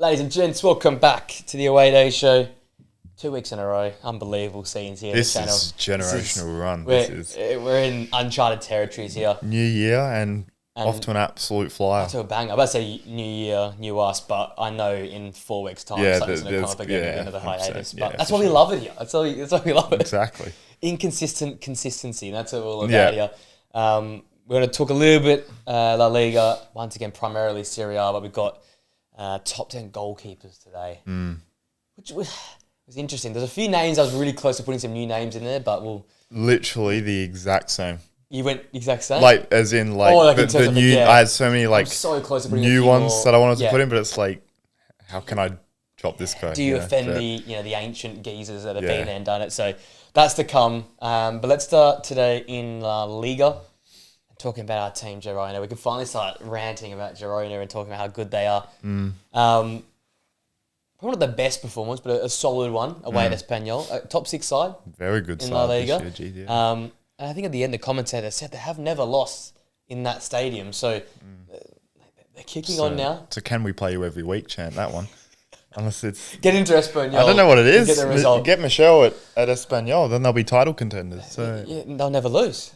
Ladies and gents, welcome back to the Away Day Show. 2 weeks in a row, unbelievable scenes here. This on the channel. is generational run. We're in uncharted territories here. New year and off to an absolute flyer. To a banger. I'm about to say new year, new us, but I know in 4 weeks' time something's going to come up again at the end of the hiatus. But that's why we love it here. That's why we love it. Exactly. Inconsistent consistency, and that's what we're all about here. We're going to talk a little bit La Liga, once again primarily Serie A, but we've got top 10 goalkeepers today, which was interesting. There's a few names I was really close to putting some new names in there, but we'll... Literally the exact same. You went exact same? Like, as in, like, the new... I had so many, like, so close to putting new ones that I wanted to put in, but it's like, how can I drop this guy? Do you offend the ancient geezers that have been there and done it? So that's to come. But let's start today in La Liga. Talking about our team, Girona. We can finally start ranting about Girona and talking about how good they are. Probably not the best performance, but a solid one away at Espanyol. Top 6 side. Very good in side La Liga. this year, and I think at the end, the commentator said they have never lost in that stadium. So they're kicking on now. So can we play you every week, chant that one? Unless it's... Get into Espanyol. I don't know what it is. Get the result. Get Michelle at Espanyol, then they'll be title contenders. So. Yeah, they'll never lose.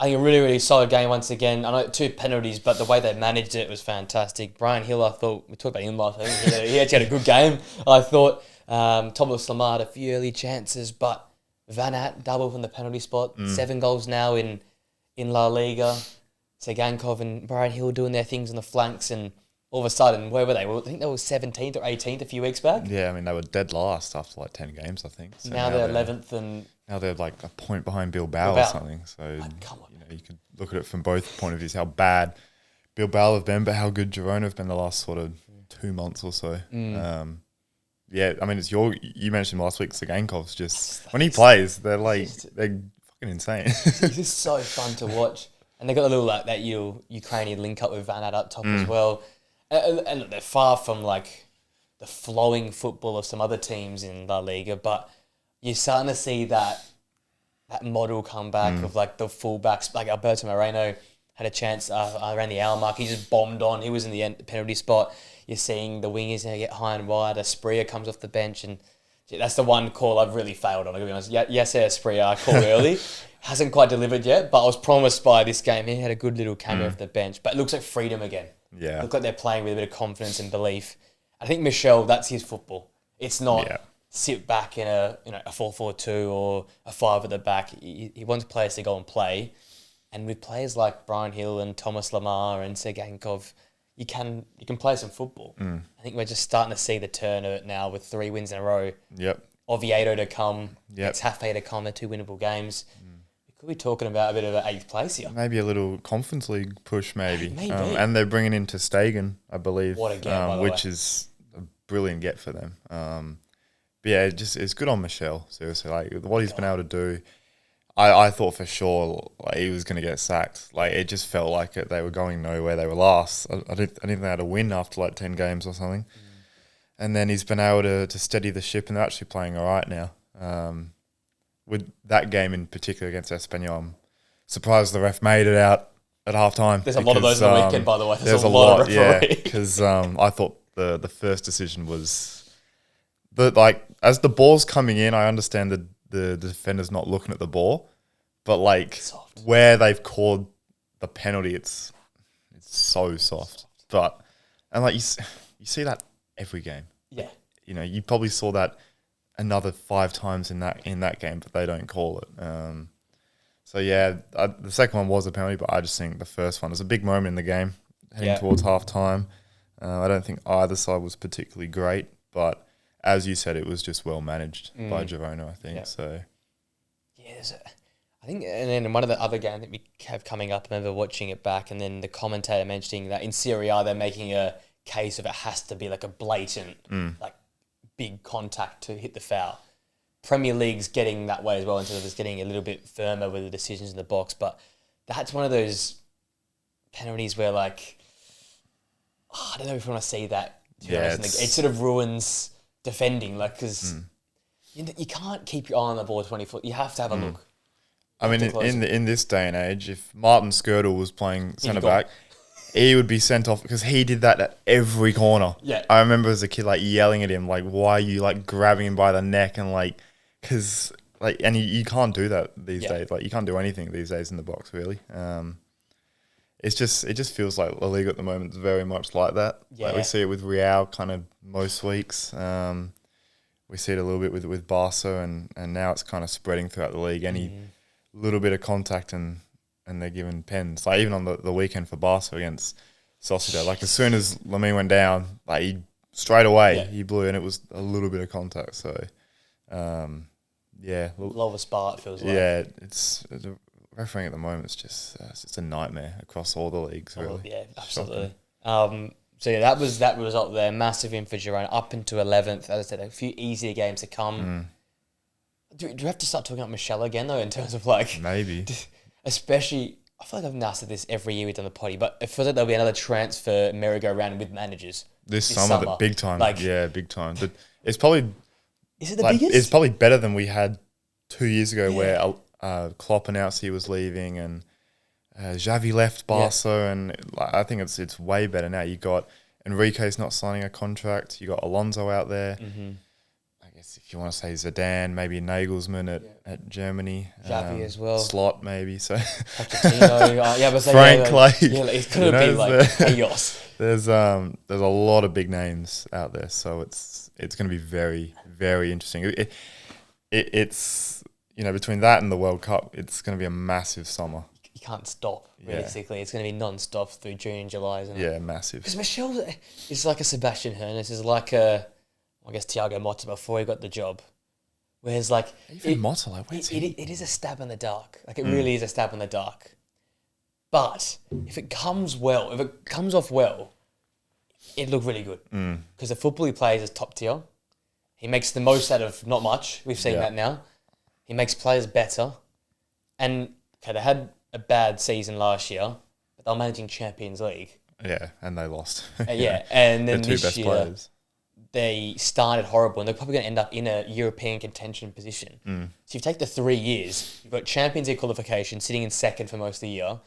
I think a really, really solid game once again. I know 2 penalties, but the way they managed it was fantastic. Brian Hill, I thought, we talked about him last week, he actually had a good game. I thought Thomas Lamar had a few early chances, but Van Aert double from the penalty spot. 7 goals now in La Liga. Segankov and Brian Hill doing their things on the flanks, and all of a sudden, where were they? Well, I think they were 17th or 18th a few weeks back. Yeah, I mean, they were dead last after like 10 games, I think. So now they're 11th and... Now they're like a point behind Bilbao or something. So come on, you can look at it from both point of views, how bad Bilbao have been, but how good Girona have been the last sort of 2 months or so. Yeah, I mean, you mentioned last week, Segankov's just, when he plays, they're fucking insane. It's just so fun to watch. And they got a little like that Ukrainian link up with Van Aert up top as well. And they're far from like the flowing football of some other teams in La Liga, but you're starting to see that model come back of like the fullbacks. Like Alberto Moreno had a chance around the hour mark. He just bombed on. He was in the penalty spot. You're seeing the wingers get high and wide. Asprilla comes off the bench, and that's the one call I've really failed on. I'll be honest. Yes, Asprilla, I called early. Hasn't quite delivered yet, but I was promised by this game. He had a good little cameo off the bench, but it looks like freedom again. Yeah, look like they're playing with a bit of confidence and belief. I think Michel, that's his football. It's not sit back in a 4-4-2 or a 5 at the back. He wants players to go and play, and with players like Brian Hill and Thomas Lamar and Segankov, you can play some football. I think we're just starting to see the turn of it now with 3 wins in a row. Yep. Oviedo to come. It's Hafe to come. They're 2 winnable games. We could be talking about a bit of an 8th place here. Maybe a little Conference League push, maybe. Maybe. And they're bringing in Ter Stegen, I believe. What a get, by the which way. is a brilliant get for them. But yeah, it's good on Michel, seriously. Like, what he's been able to do, I thought for sure like he was going to get sacked. Like, it just felt like they were going nowhere. They were last. I didn't think they had a win after like 10 games or something. And then he's been able to steady the ship, and they're actually playing all right now. With that game in particular against Espanyol, I'm surprised the ref made it out at halftime. There's a lot of those on the weekend, by the way. There's a lot of referees. Because I thought the first decision was... as the ball's coming in, I understand that the defender's not looking at the ball, but like soft. Where they've called the penalty, it's so soft. And like you see that every game. Yeah, you probably saw that another 5 times in that game, but they don't call it. So yeah, the second one was a penalty, but I just think the first one was a big moment in the game, heading towards half time. I don't think either side was particularly great, but as you said, it was just well managed by Girona, I think. Yeah. So, yeah, I think, and then one of the other games that we have coming up, I remember watching it back, and then the commentator mentioning that in Serie A they're making a case of it has to be like a blatant, like big contact to hit the foul. Premier League's getting that way as well, instead of just getting a little bit firmer with the decisions in the box. But that's one of those penalties where, like, I don't know if you want to see that. It sort of ruins defending, like, because you can't keep your eye on the ball 24. You have to have a look. I mean, in this day and age, if Martin Skirtle was playing centre back, he would be sent off because he did that at every corner. Yeah. I remember as a kid, like, yelling at him, like, why are you, like, grabbing him by the neck and, like, because, like, and you can't do that these days. Like, you can't do anything these days in the box, really. It just feels like La Liga at the moment is very much like that. Yeah. Like we see it with Real kind of most weeks. We see it a little bit with Barca, and now it's kind of spreading throughout the league. Any little bit of contact and they're given pens. Like even on the weekend for Barca against Sociedad, like as soon as Lamine went down, like straight away he blew, and it was a little bit of contact. So, yeah, A lot of a spark, feels like. yeah, it's refereeing at the moment. It's just a nightmare across all the leagues, really. Yeah, absolutely. So yeah, that was that result there. Massive in for Girona, up into 11th. As I said, a few easier games to come. Do we have to start talking about Michelle again, though, in terms of like... Maybe. Especially, I feel like I've nasted this every year we've done the potty, but it feels like there'll be another transfer merry-go-round with managers. This summer, big time. Like, yeah, big time. But it's probably... Is it the biggest? It's probably better than we had 2 years ago where Klopp announced he was leaving and Xavi left Barca, and I think it's way better now. You got Enrique's not signing a contract. You got Alonso out there. I guess if you want to say Zidane, maybe Nagelsmann at Germany. Xavi as well. Slot maybe. So Frank, like, it could have been like chaos. There's a lot of big names out there, so it's going to be very, very interesting. It's between that and the World Cup, it's going to be a massive summer. You can't stop, realistically. It's going to be non-stop through June and July, isn't it? Yeah, massive. Because Michelle is like a Sebastian Hoeneß, is like a, I guess, Thiago Motta before he got the job. Whereas, like... Even Motta, like, where's he? It is a stab in the dark. Like, it really is a stab in the dark. But if it comes off well, it'd look really good. Because the football he plays is top tier. He makes the most out of not much. We've seen that now. He makes players better. And, okay, they had a bad season last year, but they were managing Champions League. Yeah, and they lost. And then Their two this best year, players. they started horrible, and they're probably going to end up in a European contention position. So you take the 3 years, you've got Champions League qualification, sitting in second for most of the year,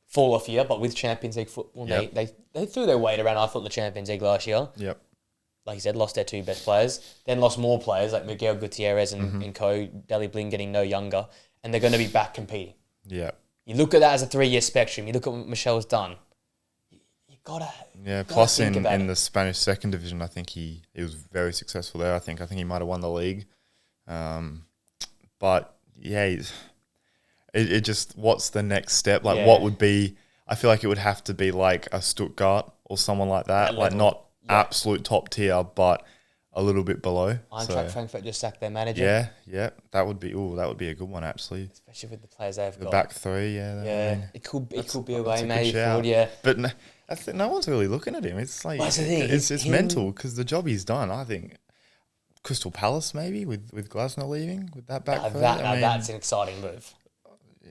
fall off year, but with Champions League football, they threw their weight around, I thought, the Champions League last year. Yep. Like you said, lost their two best players, then lost more players like Miguel Gutierrez and co, Deli Blin getting no younger, and they're going to be back competing. Yeah. You look at that as a 3-year spectrum, you look at what Michelle's done, you got to... Yeah, plus in the Spanish second division, I think he was very successful there. I think he might have won the league. But yeah, it just, what's the next step? Like what would be, I feel like it would have to be like a Stuttgart or someone like that. Like not absolute top tier, but a little bit below. Eintracht Frankfurt just sacked their manager. Yeah. That would be a good one, actually. Especially with the players they've got. The back three, it could be a way maybe forward, But no one's really looking at him. It's like it's mental because the job he's done. I think Crystal Palace maybe with Glasner leaving with that back. That's an exciting move.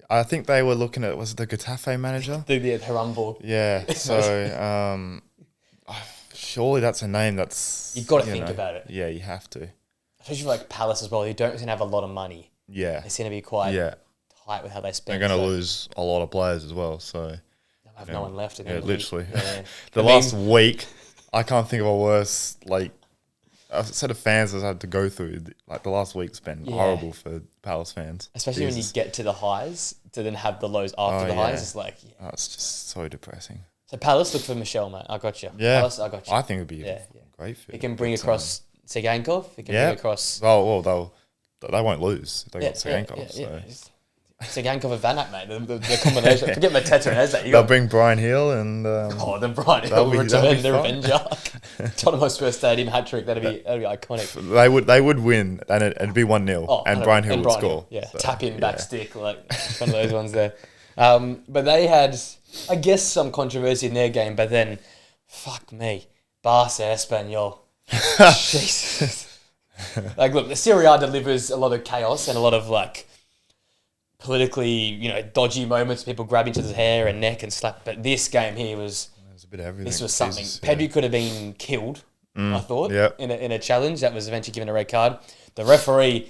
I think they were looking at, was it the Getafe manager? The Herumble. Yeah. So surely that's a name that's you've got to think about it. Yeah, you have to. Especially for like Palace as well. You don't seem to have a lot of money. Yeah. They seem to be quite tight with how they spend. They're going to lose a lot of players as well. So. Have no one left. Literally. The last week, I can't think of a worse, like, a set of fans I've had to go through. Like, the last week's been horrible for Palace fans. Especially when you get to the highs, to then have the lows after the highs. It's like... Oh, it's just so depressing. So Palace, look for Michelle, mate. I got you. Yeah. Palace, I got you. I think it would be a great fit. He can bring across Tsigankov. He can bring across... Well, they won't lose if they got Tsigankov. So. Tsigankov and Van Aert, mate. The combination. Forget Mateta and Eze. They'll bring Brian Hill and... then Brian Hill will return the revenge arc. Tottenham First Stadium hat-trick. That'd be iconic. They would win, and it'd be 1-0, and Brian Hill would score. Yeah, so, tap in, back stick, like one of those ones there. But they had, I guess, some controversy in their game, but then, fuck me, Barca Espanyol. Jesus. Like, look, the Serie A delivers a lot of chaos and a lot of, like, politically, dodgy moments, people grab each other's hair and neck and slap. But this game here was a bit of everything. This was something. Pedri could have been killed, I thought, in a challenge that was eventually given a red card. The referee,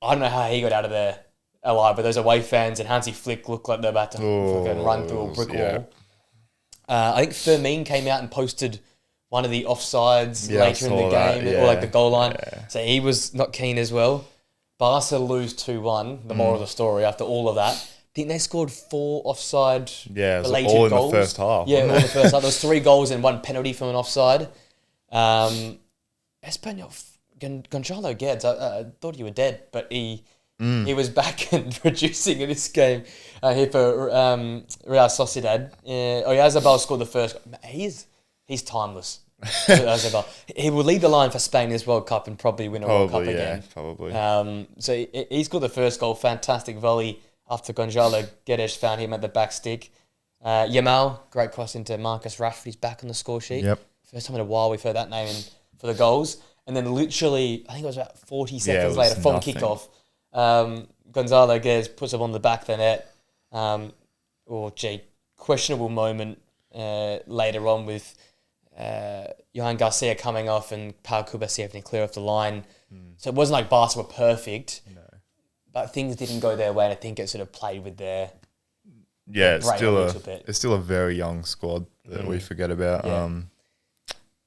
I don't know how he got out of there alive, but those away fans and Hansi Flick looked like they're about to fucking run through a brick wall. I think Fermin came out and posted one of the offsides later in the that, game, or like the goal line. Yeah. So he was not keen as well. Barca lose 2-1, the moral of the story, after all of that. I think they scored 4 offside related all in goals. The first half. Yeah, all in the first half. There was 3 goals and 1 penalty from an offside. Espanyol, Gonzalo Guedes, I thought he was dead, but he was back and producing in this game here for Real Sociedad. Oyarzabal scored the first. He's timeless. Oyarzabal. He will lead the line for Spain in this World Cup and probably win a World Cup again. Probably. So he scored the first goal. Fantastic volley after Gonzalo Guedes found him at the back stick. Yamal, great cross into Marcus Rashford. He's back on the score sheet. Yep. First time in a while we've heard that name for the goals. And then literally, I think it was about 40 seconds later from kickoff, Gonzalo Guedes puts him on the back of the net. Questionable moment later on with Johan Garcia coming off and Pau Kubasi having to clear off the line. So it wasn't like Barca were perfect, but things didn't go their way, and I think it sort of played with their it's still a very young squad that we forget about.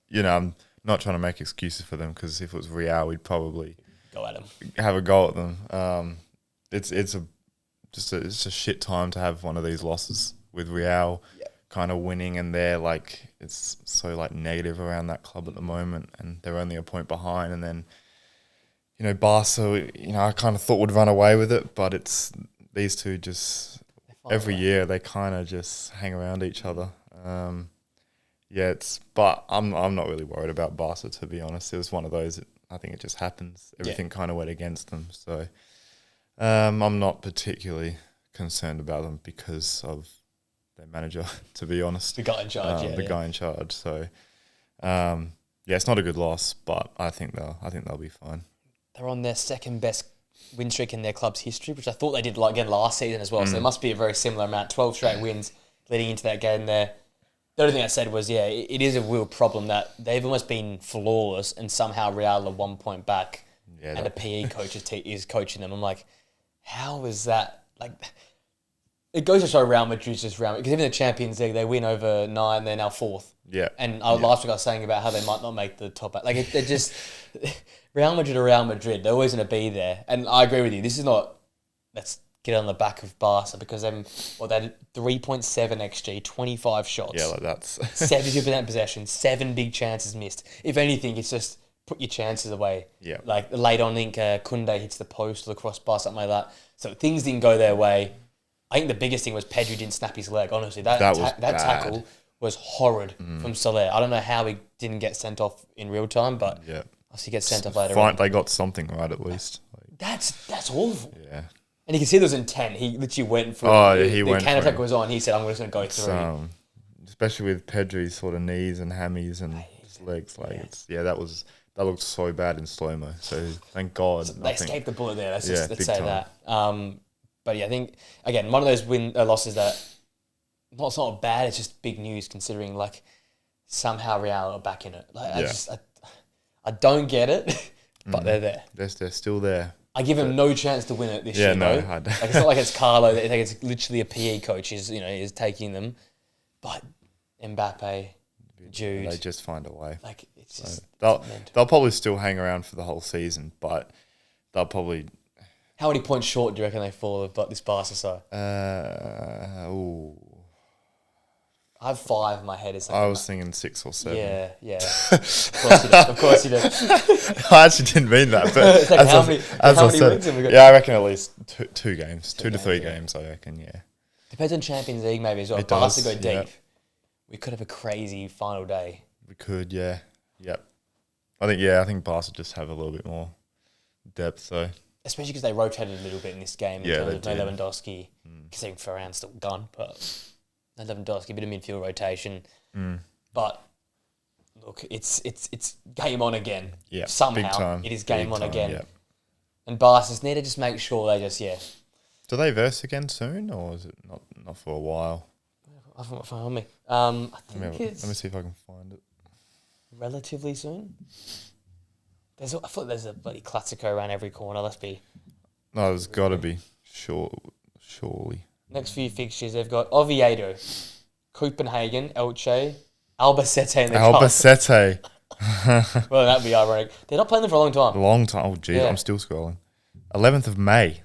Yeah. I'm not trying to make excuses for them, because if it was Real, we'd probably go at them, have a go at them. It's a shit time to have one of these losses with Real kind of winning, and they're like, it's so like negative around that club at the moment, and they're only a point behind. And then, Barca, I kind of thought would run away with it, but it's these two just every year they kind of just hang around each other. But I'm not really worried about Barca, to be honest. It was one of those that I think it just happens. Everything kind of went against them. So I'm not particularly concerned about them because of their manager, to be honest. The guy in charge, guy in charge. So it's not a good loss, but I think they'll be fine. They're on their second best win streak in their club's history, which I thought they did again last season as well. So there must be a very similar amount, 12 straight wins leading into that game there. The only thing I said was, it is a real problem that they've almost been flawless and somehow Real are 1 point back and a PE coach is coaching them. I'm like, how is that? Like, it goes to show Real Madrid's just Real Madrid. Because even the Champions League, they win over 9, they're now 4th. Yeah. And last week I was saying about how they might not make the top 8. Like, they're just... Real Madrid are Real Madrid. They're always going to be there. And I agree with you. This is not... Let's get on the back of Barca, because they had 3.7 XG, 25 shots. Yeah, like that's... 72% possession, 7 big chances missed. If anything, it's just put your chances away. Yeah. Like late on, I think Koundé hits the post or the crossbar, something like that. So things didn't go their way. I think the biggest thing was Pedri didn't snap his leg. Honestly, that tackle was horrid from Soler. I don't know how he didn't get sent off in real time, but obviously he gets sent off later on. They got something right at least. That's awful. Yeah. And you can see there was intent. He literally went for the counter-attack was on. He said, I'm just going to go through. Especially with Pedri's sort of knees and hammies and his legs. That looked so bad in slow-mo. So thank God. So they escaped the bullet there. Let's say that. But I think, again, one of those losses that it's not bad, it's just big news considering somehow Real are back in it. I don't get it, but they're there. They're still there. I give him no chance to win it this year. No, it's not like it's Carlo. It's literally a PE coach is taking them, but Mbappe, Jude, they just find a way. It's just they'll probably still hang around for the whole season, but they'll probably. How many points short do you reckon they fall of this Barca side? I have 5 in my head. I was thinking 6 or 7. Yeah. Of course you do. I actually didn't mean that, but how many wins have we got? Yeah, I reckon at least 2 games, 2 to 3 games. I reckon, yeah. Depends on Champions League maybe as well. If Barca go deep, we could have a crazy final day. We could, yeah. Yep. I think Barca just have a little bit more depth, so. Especially because they rotated a little bit in this game. Yeah, in terms of no Lewandowski, because even Ferran's still gone, but no Lewandowski, a bit of midfield rotation. But look, it's game on again. Yeah, somehow big time. It is game on again. Yeah. And Barca's need to just make sure they just Do they verse again soon, or is it not for a while? I haven't found me. I think let me see if I can find it. Relatively soon. I thought there's a bloody Classico around every corner. Let's be. No, there's got to be. Surely. Next few fixtures, they've got Oviedo, Copenhagen, Elche, Albacete in the cup. Albacete. Well, that'd be ironic. They're not playing them for a long time. Long time. Oh, geez, Yeah. I'm still scrolling. 11th of May.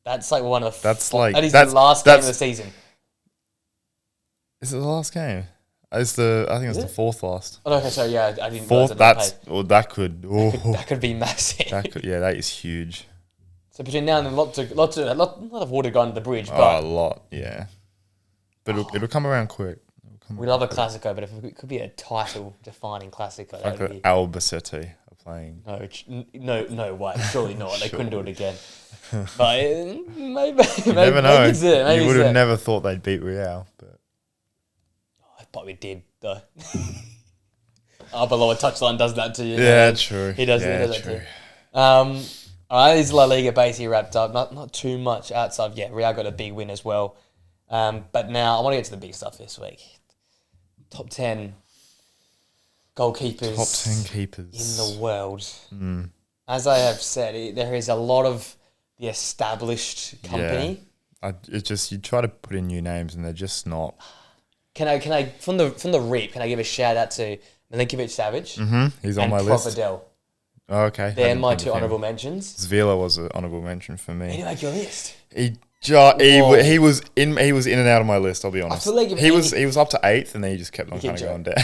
That's like one of the... That is the last game of the season. Is it the last game? I think it's the fourth last. Oh, okay, so yeah, I didn't Fourth. realize That could. Oh, that could be massive. that is huge. So between now and then, a lot of water gone to the bridge, Oh, but a lot, yeah. But it'll come around quick. we love a Classico, but if it could be a title-defining Classico, Like that would be... Albacete are playing. No way, surely not. They couldn't do it again. But maybe, You never know. Maybe it's it. Maybe You would it's have it. never thought they'd beat Real, but I probably did, though. Below a touchline does that to you. yeah, true. He does, yeah, he does true. that to you. All right, this is La Liga basically wrapped up. Not too much outside. Yeah, Real got a big win as well. But now I want to get to the big stuff this week. Top 10 goalkeepers. Top 10 keepers in the world. As I have said, there is a lot of the established company. Yeah. It's just you try to put in new names and they're just not. Can I from the rip? Can I give a shout out to Milinkovic-Savic? He's on and my list. Providel. Oh, okay. They're my two honourable mentions. Zvila was an honourable mention for me. Did you make your list? He was in and out of my list. I'll be honest. I feel like he was up to 8th, and then he just kept on kind of going down.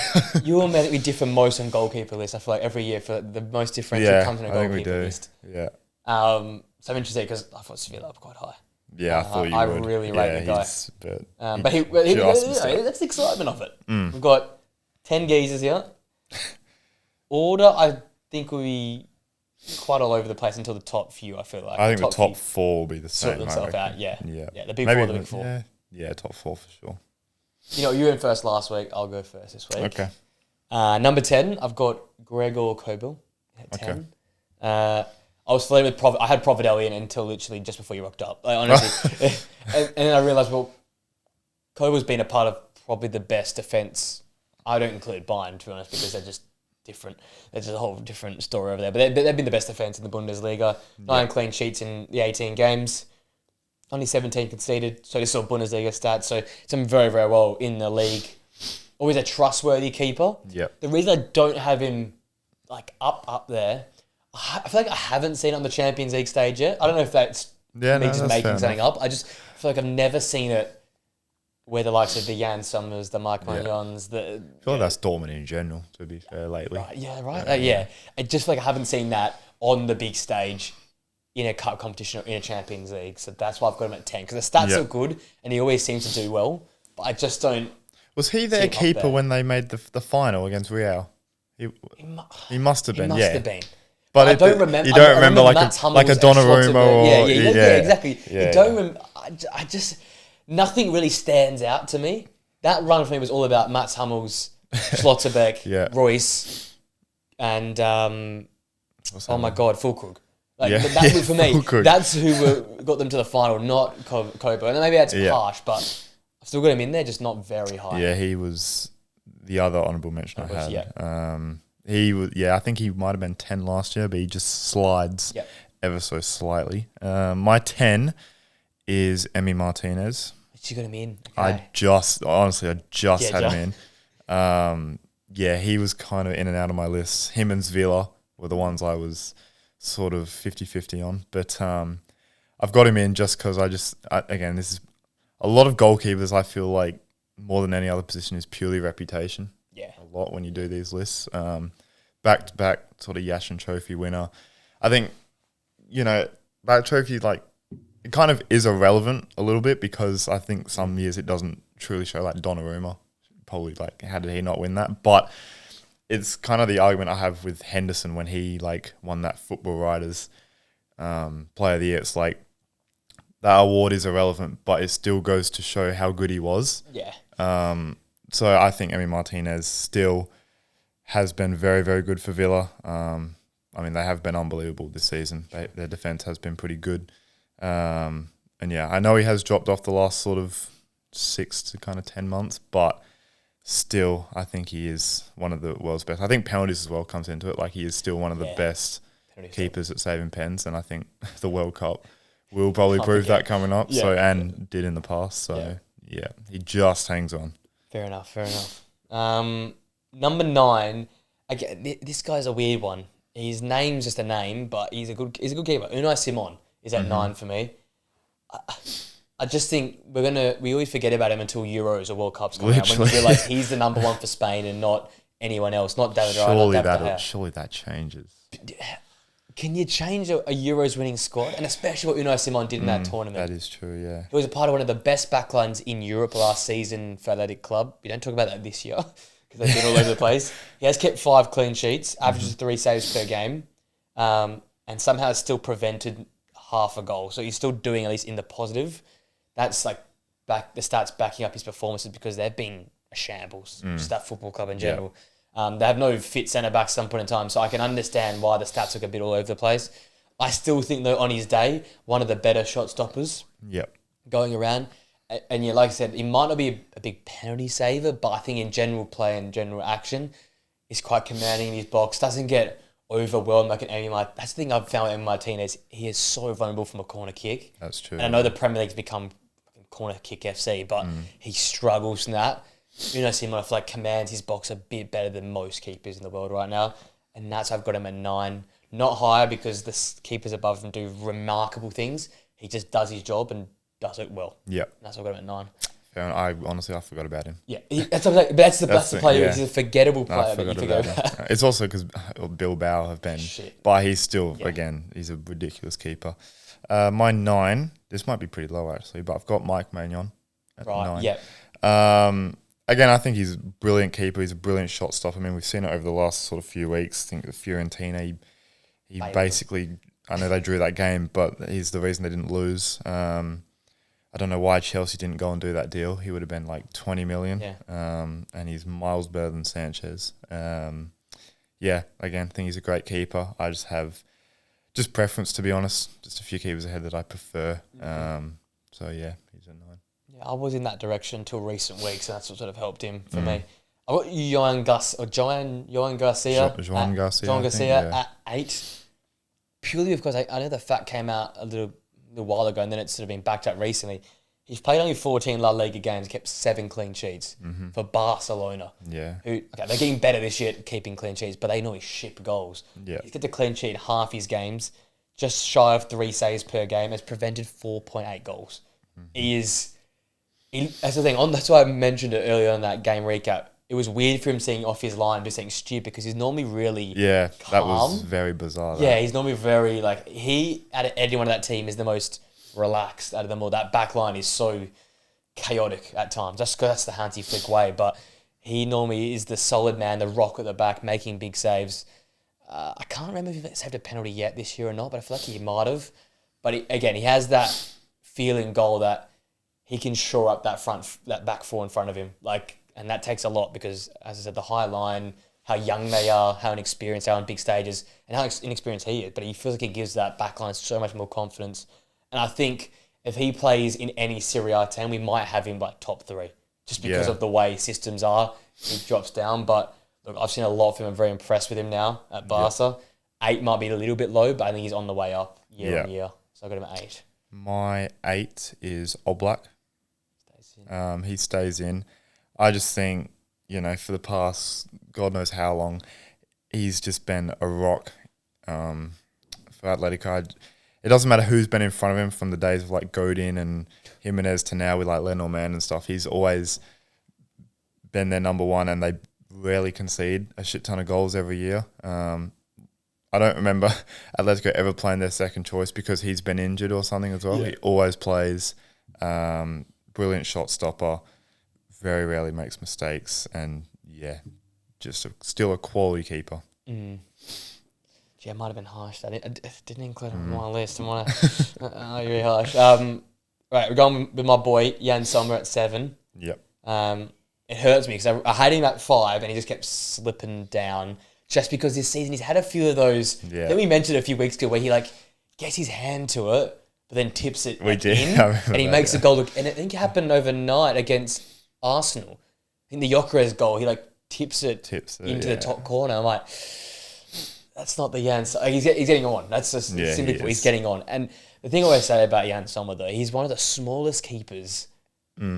You and me differ most on goalkeeper list. I feel like every year for the most differential comes in a goalkeeper list. Yeah. So I'm interested because I thought Sevilla up quite high. Yeah, I thought you would. I really rate the guy. But that's the excitement of it. We've got 10 geezers here. Order, I think, will be quite all over the place until the top few, I feel like. I think the top 4 will be the same. Sort themselves out, yeah. Yeah, the big four, the big four. Yeah, top 4 for sure. You went first last week. I'll go first this week. Okay. Number 10, I've got Gregor Kobel at 10. Okay. I was flirting with I had Providel in until literally just before you rocked up. Like, honestly. and then I realised, well, Kobel's been a part of probably the best defence. I don't include Bayern, to be honest, because they're just different. There's a whole different story over there. But they've been the best defence in the Bundesliga. 9 clean sheets in the 18 games. Only 17 conceded. So this is all Bundesliga stats. So it's done very, very well in the league. Always a trustworthy keeper. Yep. The reason I don't have him like up there, I feel like I haven't seen it on the Champions League stage yet. I don't know if that's me just making something up. I just feel like I've never seen it where the likes of the Jan Summers, the Mark Magnons, I feel like that's Dortmund in general, to be fair, lately. Right. I just feel like I haven't seen that on the big stage in a cup competition or in a Champions League. So that's why I've got him at 10. Because the stats are good and he always seems to do well. But I just don't... Was he their keeper when they made the final against Real? He must have been, He must have been. But I don't remember. You don't remember like a Donnarumma or... Yeah, exactly. Yeah. You don't remember... I just... Nothing really stands out to me. That run for me was all about Mats Hummels, Schlotterbeck, Royce, and... oh my God, Fulkrug. That was for me. Fulkrug. That's who got them to the final, not Kobo. And maybe that's harsh, but I've still got him in there, just not very high. Yeah, he was the other honourable mention I had. Yeah. He was. Yeah, I think he might have been 10 last year, but he just slides ever so slightly. My 10 is Emi Martinez. You got him in. Okay. I just had him in. He was kind of in and out of my list. Him and Zvila were the ones I was sort of 50-50 on. But I've got him in just because again, this is a lot of goalkeepers. I feel like more than any other position is purely reputation. Yeah. A lot when you do these lists. Back-to-back sort of Yashin Trophy winner. I think, that trophy, like, it kind of is irrelevant a little bit because I think some years it doesn't truly show, like Donnarumma. Probably, like, how did he not win that? But it's kind of the argument I have with Henderson when he, like, won that Football Writers Player of the Year. It's like, that award is irrelevant, but it still goes to show how good he was. Yeah. So I think Emi Martinez still has been very, very good for Villa. They have been unbelievable this season. Their defence has been pretty good. I know he has dropped off the last sort of 6 to kind of 10 months, but still, I think he is one of the world's best. I think penalties as well comes into it. Like, he is still one of the best keepers at saving pens, and I think the World Cup will probably prove that coming up. Did in the past. So, he just hangs on. Fair enough. Number 9. Again, this guy's a weird one. His name's just a name, but he's a good keeper. Unai Simon is at 9 for me. I just think we always forget about him until Euros or World Cups come out, when we realise he's the number 1 for Spain and not anyone else, not David Raya. Surely that changes. Can you change a Euros winning squad? And especially what Unai Simon did in that tournament. That is true, yeah. He was a part of one of the best backlines in Europe last season for Athletic Club. We don't talk about that this year because they've been all over the place. He has kept 5 clean sheets, averages 3 saves per game, and somehow has still prevented half a goal. So he's still doing, at least in the positive. That's like the stats backing up his performances because they've been a shambles, just that football club in general. They have no fit centre-back at some point in time, so I can understand why the stats look a bit all over the place. I still think, though, on his day, one of the better shot stoppers going around. And yeah, like I said, he might not be a big penalty saver, but I think in general play and general action, he's quite commanding in his box, doesn't get overwhelmed like an Emi Martinez. That's the thing I've found with Emi Martinez. He is so vulnerable from a corner kick. That's true. And I know the Premier League's become corner kick FC, but he struggles from that. Unai Simon, like, commands his box a bit better than most keepers in the world right now, and that's why I've got him at 9. Not higher because the keepers above him do remarkable things. He just does his job and does it well. Yeah, that's why I've got him at 9. I forgot about him. Yeah, that's what I'm saying. But that's the player. He's a forgettable player. But you forget about. It's also because Bilbao have been, but he's still again, he's a ridiculous keeper. My 9. This might be pretty low actually, but I've got Mike Maignan at 9. Yeah. Again, I think he's a brilliant keeper. He's a brilliant shot stopper. I mean, we've seen it over the last sort of few weeks. I think the Fiorentina, he basically, I know they drew that game, but he's the reason they didn't lose. I don't know why Chelsea didn't go and do that deal. He would have been like 20 million. Yeah. And he's miles better than Sanchez. Again, I think he's a great keeper. I just have preference, to be honest. Just a few keepers ahead that I prefer. So yeah, he's a 9. Yeah, I was in that direction until recent weeks, and that's what sort of helped him for me. I got Johan Garcia at 8, purely because I know the fact came out a little while ago, and then it's sort of been backed up recently. He's played only 14 La Liga games, kept 7 clean sheets for Barcelona. Yeah, they're getting better this year at keeping clean sheets, but they normally ship goals. Yeah, he's got the clean sheet half his games, just shy of 3 saves per game, has prevented 4.8 goals. He is. That's the thing. That's why I mentioned it earlier on that game recap. It was weird for him seeing off his line, just saying stupid, because he's normally really calm. That was very bizarre. Yeah, he's normally very, like, he, out of anyone on that team, is the most relaxed out of them all. That back line is so chaotic at times. That's because that's the Hansi Flick way, but he normally is the solid man, the rock at the back, making big saves. I can't remember if he's saved a penalty yet this year or not, but I feel like he might have. But he has that feeling goal that he can shore up that back four in front of him. And that takes a lot because, as I said, the high line, how young they are, how inexperienced they are on big stages, and how inexperienced he is. But he feels like he gives that back line so much more confidence. And I think if he plays in any Serie A team, we might have him like top 3 just because of the way systems are. He drops down. But look, I've seen a lot of him. I'm very impressed with him now at Barca. 8 might be a little bit low, but I think he's on the way up year on year. So I got him at 8. My 8 is Oblak. He stays in. I just think, for the past God knows how long, he's just been a rock for Atletico. It doesn't matter who's been in front of him from the days of like Godin and Jimenez to now with like Lenormand and stuff. He's always been their number 1, and they rarely concede a shit ton of goals every year. I don't remember Atletico ever playing their second choice because he's been injured or something as well. Yeah. He always plays. Brilliant shot stopper. Very rarely makes mistakes, and just still a quality keeper. Yeah, it might have been harsh. I didn't include him on my list. You're really harsh. Right, we're going with my boy Jan Sommer at 7. Yep. It hurts me because I had him at 5, and he just kept slipping down. Just because this season he's had a few of those that we mentioned a few weeks ago, where he gets his hand to it, but then tips it in, and he makes a goal. And I think it happened overnight against Arsenal. In the Gyökeres goal, he tips it into the top corner. I'm like, that's not the Jan. He's getting on. That's just simply put, he's getting on. And the thing I always say about Jan Sommer, though, he's one of the smallest keepers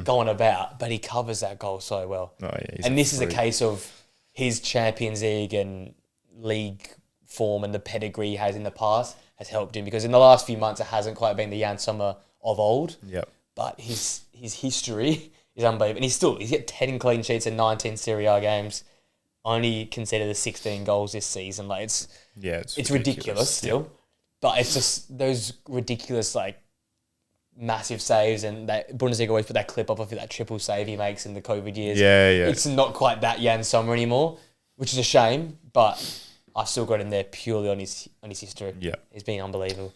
going about, but he covers that goal so well. Oh, yeah, and this is a case of his Champions League and league form and the pedigree he has in the past has helped him, because in the last few months it hasn't quite been the Jan Sommer of old. Yep. But his history is unbelievable. And he's got 10 clean sheets in 19 Serie A games. Only conceded the 16 goals this season. Like it's ridiculous still. But it's just those ridiculous massive saves, and that Bundesliga always put that clip up of that triple save he makes in the COVID years. Yeah. It's not quite that Jan Sommer anymore, which is a shame, but I've still got him there purely on his history. Yeah. He's been unbelievable.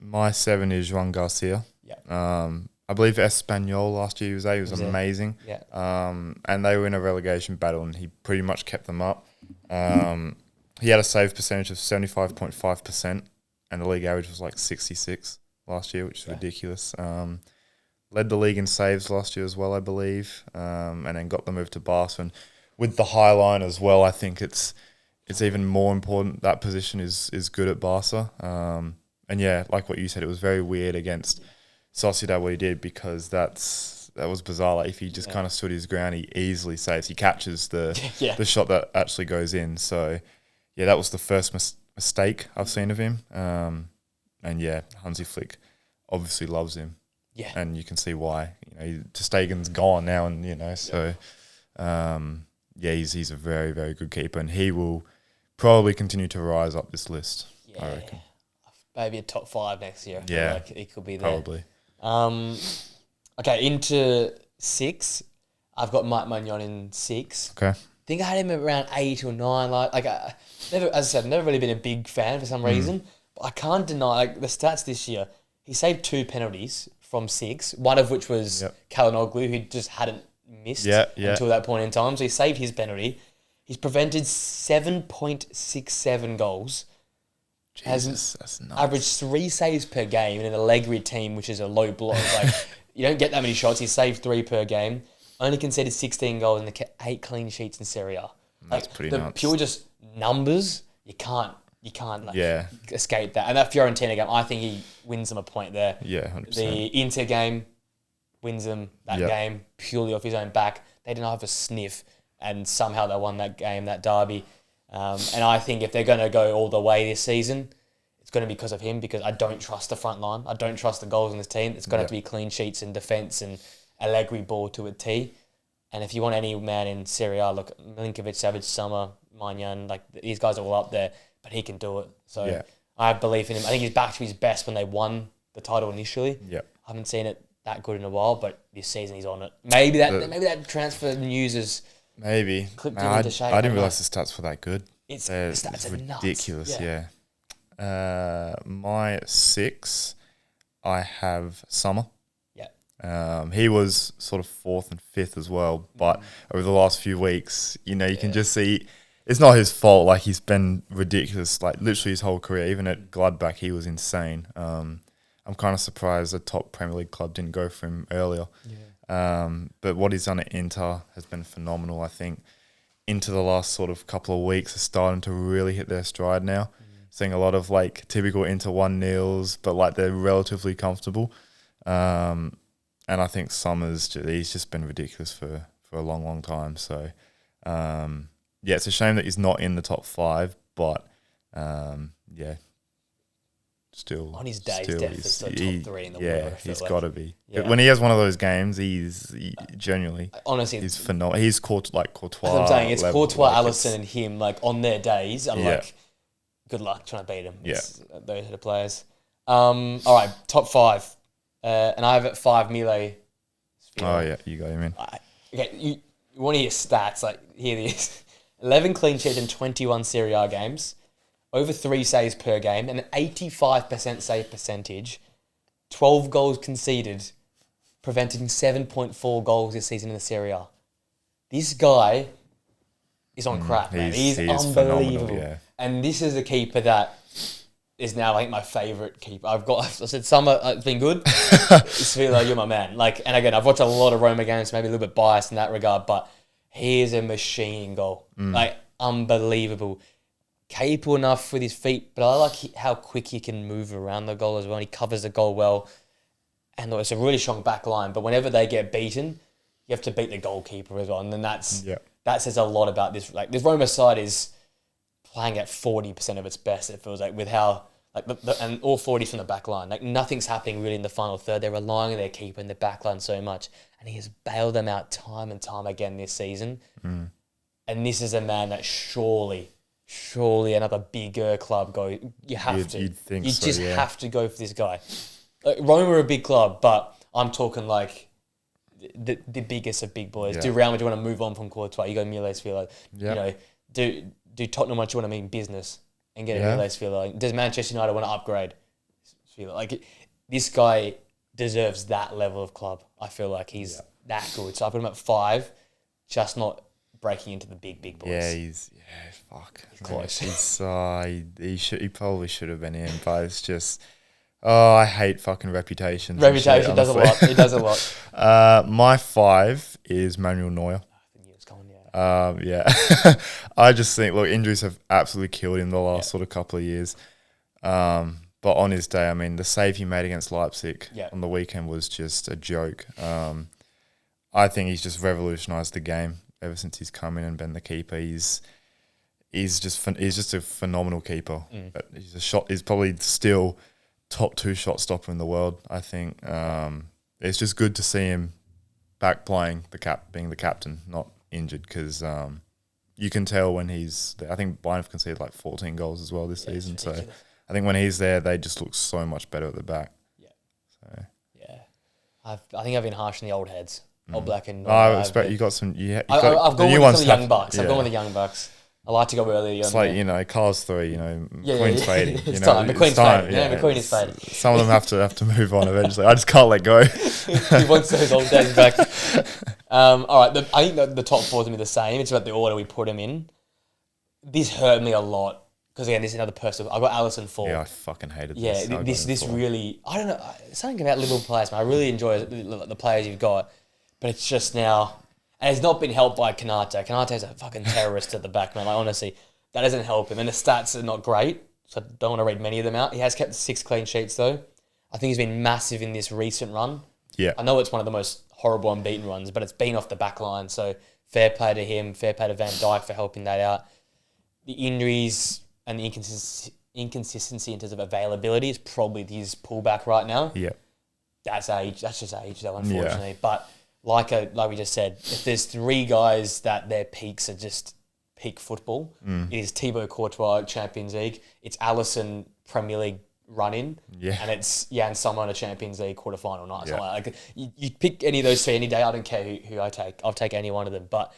My 7 is Juan Garcia. Yeah. I believe Espanyol last year he was there. He was amazing. Yeah. And they were in a relegation battle, and he pretty much kept them up. He had a save percentage of 75.5%, and the league average was 66 last year, which is ridiculous. Led the league in saves last year as well, I believe, and then got the move to Barca. And with the high line as well, I think it's even more important. That position is good at Barca. And yeah, like what you said, it was very weird against Sociedad what he did, because that was bizarre. Like if he just kind of stood his ground, he easily saves. He catches the shot that actually goes in. So yeah, that was the first mistake I've seen of him. And yeah, Hansi Flick obviously loves him. Yeah. And you can see why. Ter Stegen's gone now, and so he's a very, very good keeper, and he will probably continue to rise up this list, I reckon. Maybe a top 5 next year. Yeah. He could be there. Probably. Okay, into 6. I've got Mike Magnon in 6. Okay. I think I had him around 8 or 9. Never, as I said, never really been a big fan for some reason. But I can't deny the stats this year. He saved 2 penalties from 6, one of which was Kalinoglu, who just hadn't missed until that point in time. So he saved his penalty. He's prevented 7.67 goals. Jesus, that's nuts. Averaged 3 saves per game in an Allegri team, which is a low block. You don't get that many shots. He saved 3 per game. Only conceded 16 goals and 8 clean sheets in Serie A. That's pretty nuts. Pure just numbers, you can't escape that. And that Fiorentina game, I think he wins them a point there. Yeah, 100%. The Inter game wins them that game purely off his own back. They didn't have a sniff, and somehow they won that game, that derby. And I think if they're going to go all the way this season, it's going to be because of him, because I don't trust the front line. I don't trust the goals in this team. It's going to have to be clean sheets and defence and Allegri ball to a T. And if you want any man in Serie A, look, Milinkovic, Savic, Sommer, Magnan, these guys are all up there, but he can do it. So I have belief in him. I think he's back to his best when they won the title initially. Yeah. I haven't seen it that good in a while, but this season he's on it. Maybe that transfer news is... Maybe. Clipped him into shape. I didn't realise the stats were that good. The stats are ridiculous, nuts. My 6, I have Summer. Yeah. He was sort of 4th and 5th as well, but over the last few weeks, you can just see it's not his fault. He's been ridiculous, literally his whole career. Even at Gladbach, he was insane. I'm kind of surprised the top Premier League club didn't go for him earlier. But what he's done at Inter has been phenomenal. I think into the last sort of couple of weeks are starting to really hit their stride now. Seeing a lot of typical Inter 1-0s, but they're relatively comfortable. And I think Summers, he's just been ridiculous for a long, long time. So it's a shame that he's not in the top 5, but still on his day, he's definitely still top 3 in the world. Yeah, he's got to be. Yeah. When he has one of those games, he genuinely, honestly, he's phenomenal. He's Courtois. As I'm saying, it's Courtois, Alisson, and him. On their days, I'm good luck trying to beat him. Those are the players. All right, top 5, and I have at 5 Mile. Oh yeah, you got him in. Okay, you want to hear stats? Here these: 11 clean sheets in 21 Serie A games. Over 3 saves per game, and an 85% save percentage, 12 goals conceded, preventing 7.4 goals this season in the Serie A. This guy is on crack, man. He's unbelievable. And this is a keeper that is now, my favourite keeper. I said Summer, it's been good. Sevilla, you're my man. And again, I've watched a lot of Roma games, maybe a little bit biased in that regard, but he is a machine in goal. Unbelievable. Capable enough with his feet, but I like how quick he can move around the goal as well. And he covers the goal well. And look, it's a really strong back line, but whenever they get beaten, you have to beat the goalkeeper as well. And then that says a lot about this. Like, this Roma side is playing at 40% of its best, it feels like, with how, like, and all 40s from the back line. Like, nothing's happening really in the final third. They're relying on their keeper in the back line so much. And he has bailed them out time and time again this season. And this is a man that surely another bigger club you have to. You'd think you so, just have to go for this guy. Like, Roma are a big club, but I'm talking like the biggest of big boys. Do Real Madrid want to move on from Courtois? You go Miles Villa. You know, do Tottenham want to mean business and get a Miles Villa? Does Manchester United want to upgrade? Like, this guy deserves that level of club. I feel like he's that good. So I put him at 5, just not breaking into the big boys. Yeah, he's close. He probably should have been in, but it's just, I hate fucking reputations. Reputation does a lot. It does a lot. My 5 is Manuel Neuer. I just think, look, injuries have absolutely killed him the last sort of couple of years. But on his day, I mean, the save he made against Leipzig on the weekend was just a joke. I think he's just revolutionised the game ever since he's come in and been the keeper. He's just a phenomenal keeper. But he's probably still top 2 shot stopper in the world, I think. It's just good to see him back playing being the captain, not injured, because you can tell when he's there. I think Bayern have conceded like 14 goals as well this season. So I think when he's there, they just look so much better at the back. I think I've been harsh on the old heads. Old Black and I expect you got some. I've gone with the young bucks. I've gone with the young bucks. I like to go early. It's like, Carl's 3, Queen's fading. It's time. McQueen's fading. McQueen is fading. Some of them have to move on eventually. I just can't let go. He wants those old days back. All right, I think the top 4 is going to be the same. It's about the order we put them in. This hurt me a lot because, again, this is another person. I got Alisson 4. Yeah, I fucking hated this. Yeah, this really, I don't know, something about Liverpool players, man. I really enjoy the players you've got, but it's just now. And it's not been helped by Kanate. Kanate's a fucking terrorist at the back, man. Like, honestly, that doesn't help him. And the stats are not great, so I don't want to read many of them out. He has kept 6 clean sheets, though. I think he's been massive in this recent run. Yeah. I know it's one of the most horrible unbeaten runs, but it's been off the back line. So fair play to him. Fair play to Van Dijk for helping that out. The injuries and the inconsistency in terms of availability is probably his pullback right now. Yeah. That's age. That's just age, though, unfortunately. Yeah. But like we just said, if there's 3 guys that their peaks are just peak football, it is Thibaut Courtois Champions League, it's Alisson Premier League run-in, and it's and someone a Champions League quarterfinal night. So like you pick any of those 3 any day. I don't care who I take. I'll take any one of them. But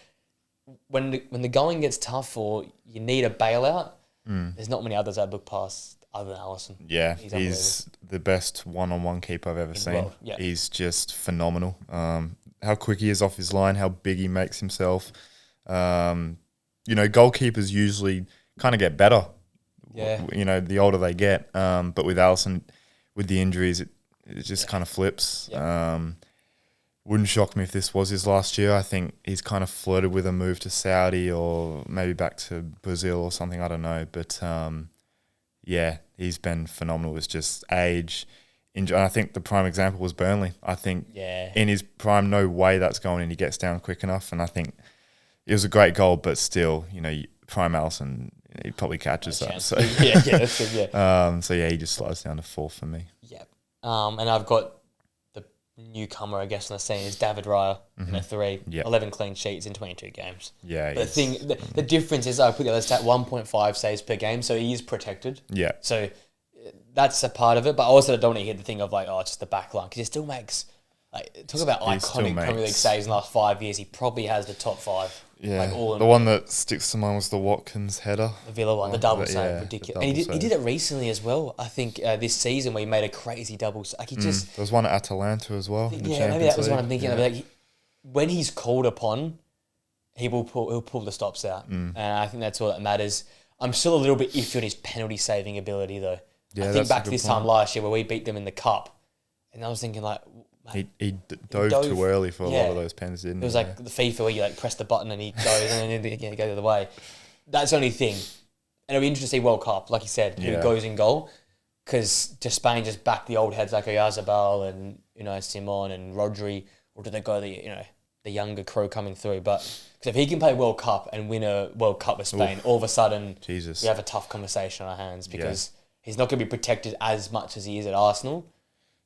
when the going gets tough or you need a bailout, there's not many others I'd look past other than Alisson. Yeah, he's the best one-on-one keeper I've ever seen. He's just phenomenal. How quick he is off his line, how big he makes himself. Goalkeepers usually kind of get better. Yeah. The older they get. But with Alisson, with the injuries, it just kind of flips. Yeah. Wouldn't shock me if this was his last year. I think he's kind of flirted with a move to Saudi or maybe back to Brazil or something. I don't know. But, he's been phenomenal. It's just age. And I think the prime example was Burnley. I think in his prime, no way that's going in. He gets down quick enough. And I think it was a great goal, but still, prime Alisson, he probably catches that. So. That's good, he just slides down to 4 for me. Yeah. And I've got the newcomer, I guess, on the scene is David Raya in a 3. 11 clean sheets in 22 games. Yeah. But the difference is, I put the other stat, 1.5 saves per game, so he is protected. Yeah. So that's a part of it, but I also don't want to hear the thing of like, it's just the back line, because he still makes, talk about iconic Premier League saves in the last 5 years. He probably has the top 5. Yeah, the one that sticks to mind was the Watkins header. The Villa one, the double save, ridiculous. And he did it recently as well, I think, this season, where he made a crazy double save. Like, there was one at Atalanta as well. Maybe that was what I'm thinking of. When he's called upon, he'll pull the stops out. And I think that's all that matters. I'm still a little bit iffy on his penalty saving ability, though. Yeah, I think back to this time last year where we beat them in the cup, and I was thinking he dove too early for a lot of those pens, didn't he? It was like the FIFA where you press the button and he goes and then go the other way. That's the only thing. And it'll be interesting to see World Cup, like you said, who goes in goal, because Spain just backed the old heads like Oyarzabal and Simon and Rodri, or do they go the younger crew coming through? But because if he can play World Cup and win a World Cup with Spain, all of a sudden Jesus. we have a tough conversation on our hands because he's not going to be protected as much as he is at Arsenal.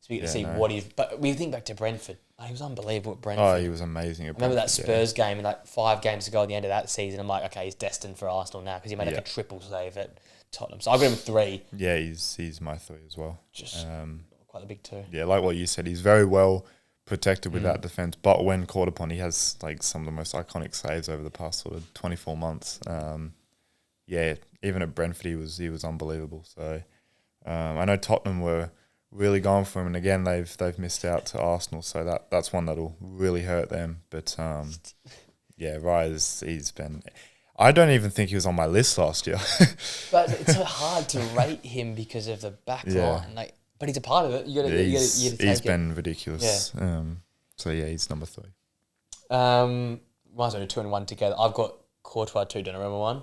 So we get to see what he's... But we think back to Brentford. He was unbelievable at Brentford. Oh, he was amazing at Brentford. I remember that Spurs game and 5 games ago at the end of that season. I'm like, okay, he's destined for Arsenal now because he made a triple save at Tottenham. So I got him 3. Yeah, he's my 3 as well. Just quite a big 2. Yeah, like what you said, he's very well protected with that defence. But when called upon, he has like some of the most iconic saves over the past sort of 24 months. Even at Brentford, he was unbelievable. So I know Tottenham were really going for him, and again they've missed out to Arsenal, so that's one that'll really hurt them. But Raya, he's been... I don't even think he was on my list last year. But it's so hard to rate him because of the back line. But he's a part of it. You got to take He's been ridiculous. Yeah. He's number 3. Mine's only 2 and 1 together. I've got Courtois 2, Donnarumma 1.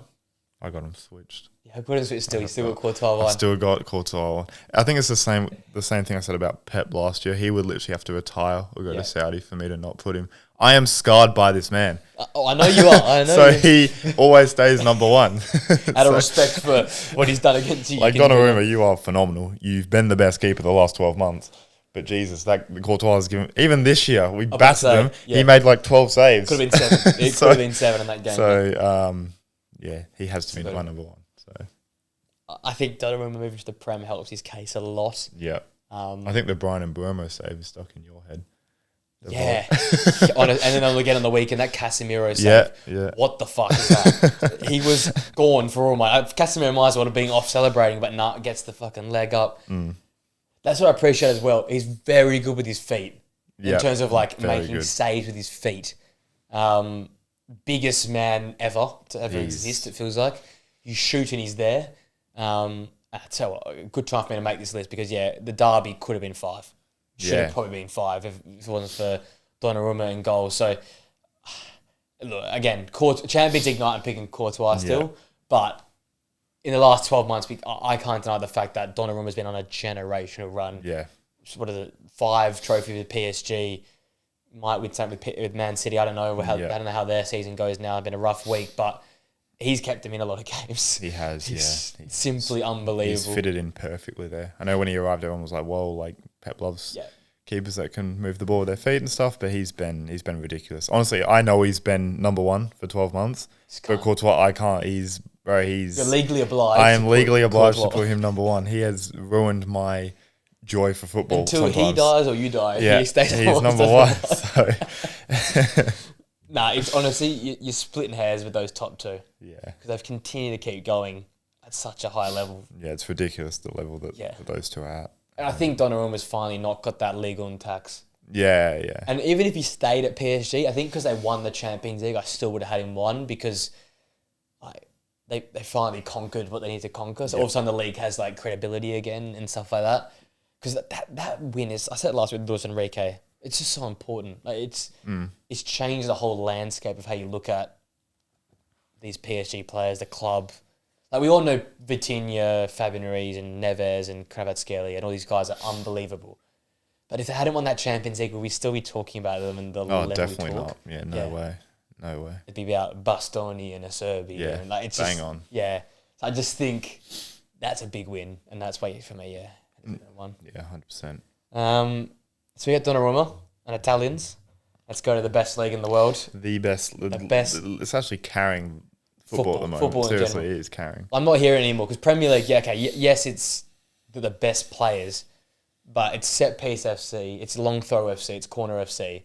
I got him switched. Yeah, I put him switched still. You still got Courtois 1. I still got Courtois 1. I think it's the same thing I said about Pep last year. He would literally have to retire or go to Saudi for me to not put him. I am scarred by this man. I know you are. I know. So he always stays number 1. Out of respect for what he's done against you. Like Donnarumma, you are phenomenal. You've been the best keeper the last 12 months. But Jesus, the Courtois has given... Even this year, we battered him. Yeah. He made like 12 saves. Could have been 7. It could have been 7 in that game. So, he has to be my number 1. So I think Donnarumma moving to the Prem helps his case a lot. Yeah. I think the Brian and Burmo save is stuck in your head. Yeah. And then again on the weekend, that Casemiro save. Yeah. What the fuck is that? He was gone for all my... Casemiro might as well have been off celebrating, but gets the fucking leg up. That's what I appreciate as well. He's very good with his feet in terms of making saves with his feet. Biggest man ever to ever exist, it feels like. You shoot and he's there. I tell you what, good time for me to make this list because, the derby could have been 5. Should have probably been 5 if it wasn't for Donnarumma and goals. So, look, again, Champions League night, I'm picking Courtois still. But in the last 12 months, I can't deny the fact that Donnarumma's been on a generational run. Yeah. What are the 5 trophies with PSG? Might win something with Man City. I don't know. I don't know how their season goes now. It's been a rough week, but he's kept them in a lot of games. He has, He's simply unbelievable. He's fitted in perfectly there. I know when he arrived, everyone was like, "Whoa!" Like Pep loves keepers that can move the ball with their feet and stuff. But he's been ridiculous. Honestly, I know he's been number 1 for 12 months. But Courtois, I can't. He's You're legally obliged. I am legally obliged to put him number 1. He has ruined my joy for football. Until he dies or you die, he stays he's number 1. So. It's honestly, you're splitting hairs with those top 2. Yeah. Because they've continued to keep going at such a high level. Yeah, it's ridiculous the level that those 2 are at. And I think Donnarumma's finally not got that legal tax. Yeah. And even if he stayed at PSG, I think because they won the Champions League, I still would have had him 1 because they finally conquered what they need to conquer. So all of a sudden the league has credibility again and stuff like that. Because that win is, I said it last week with Luis Enrique, it's just so important. It's changed the whole landscape of how you look at these PSG players, the club. We all know Vitinha, Fabian Ruiz and Neves and Kvaratskhelia and all these guys are unbelievable. But if they hadn't won that Champions League, would we still be talking about them in the level definitely we talk? not. Yeah, no way. It'd be about Bastoni and Acerbi. Yeah, and it's bang just, on. Yeah. So I just think that's a big win, and that's why for me, one. Yeah, 100%. So we got Donnarumma and Italians. Let's go to the best league in the world. The best. It's actually carrying football at the moment. Football Seriously, it is carrying. I'm not hearing anymore because Premier League, yes, it's the best players, but it's set piece FC, it's long throw FC, it's corner FC.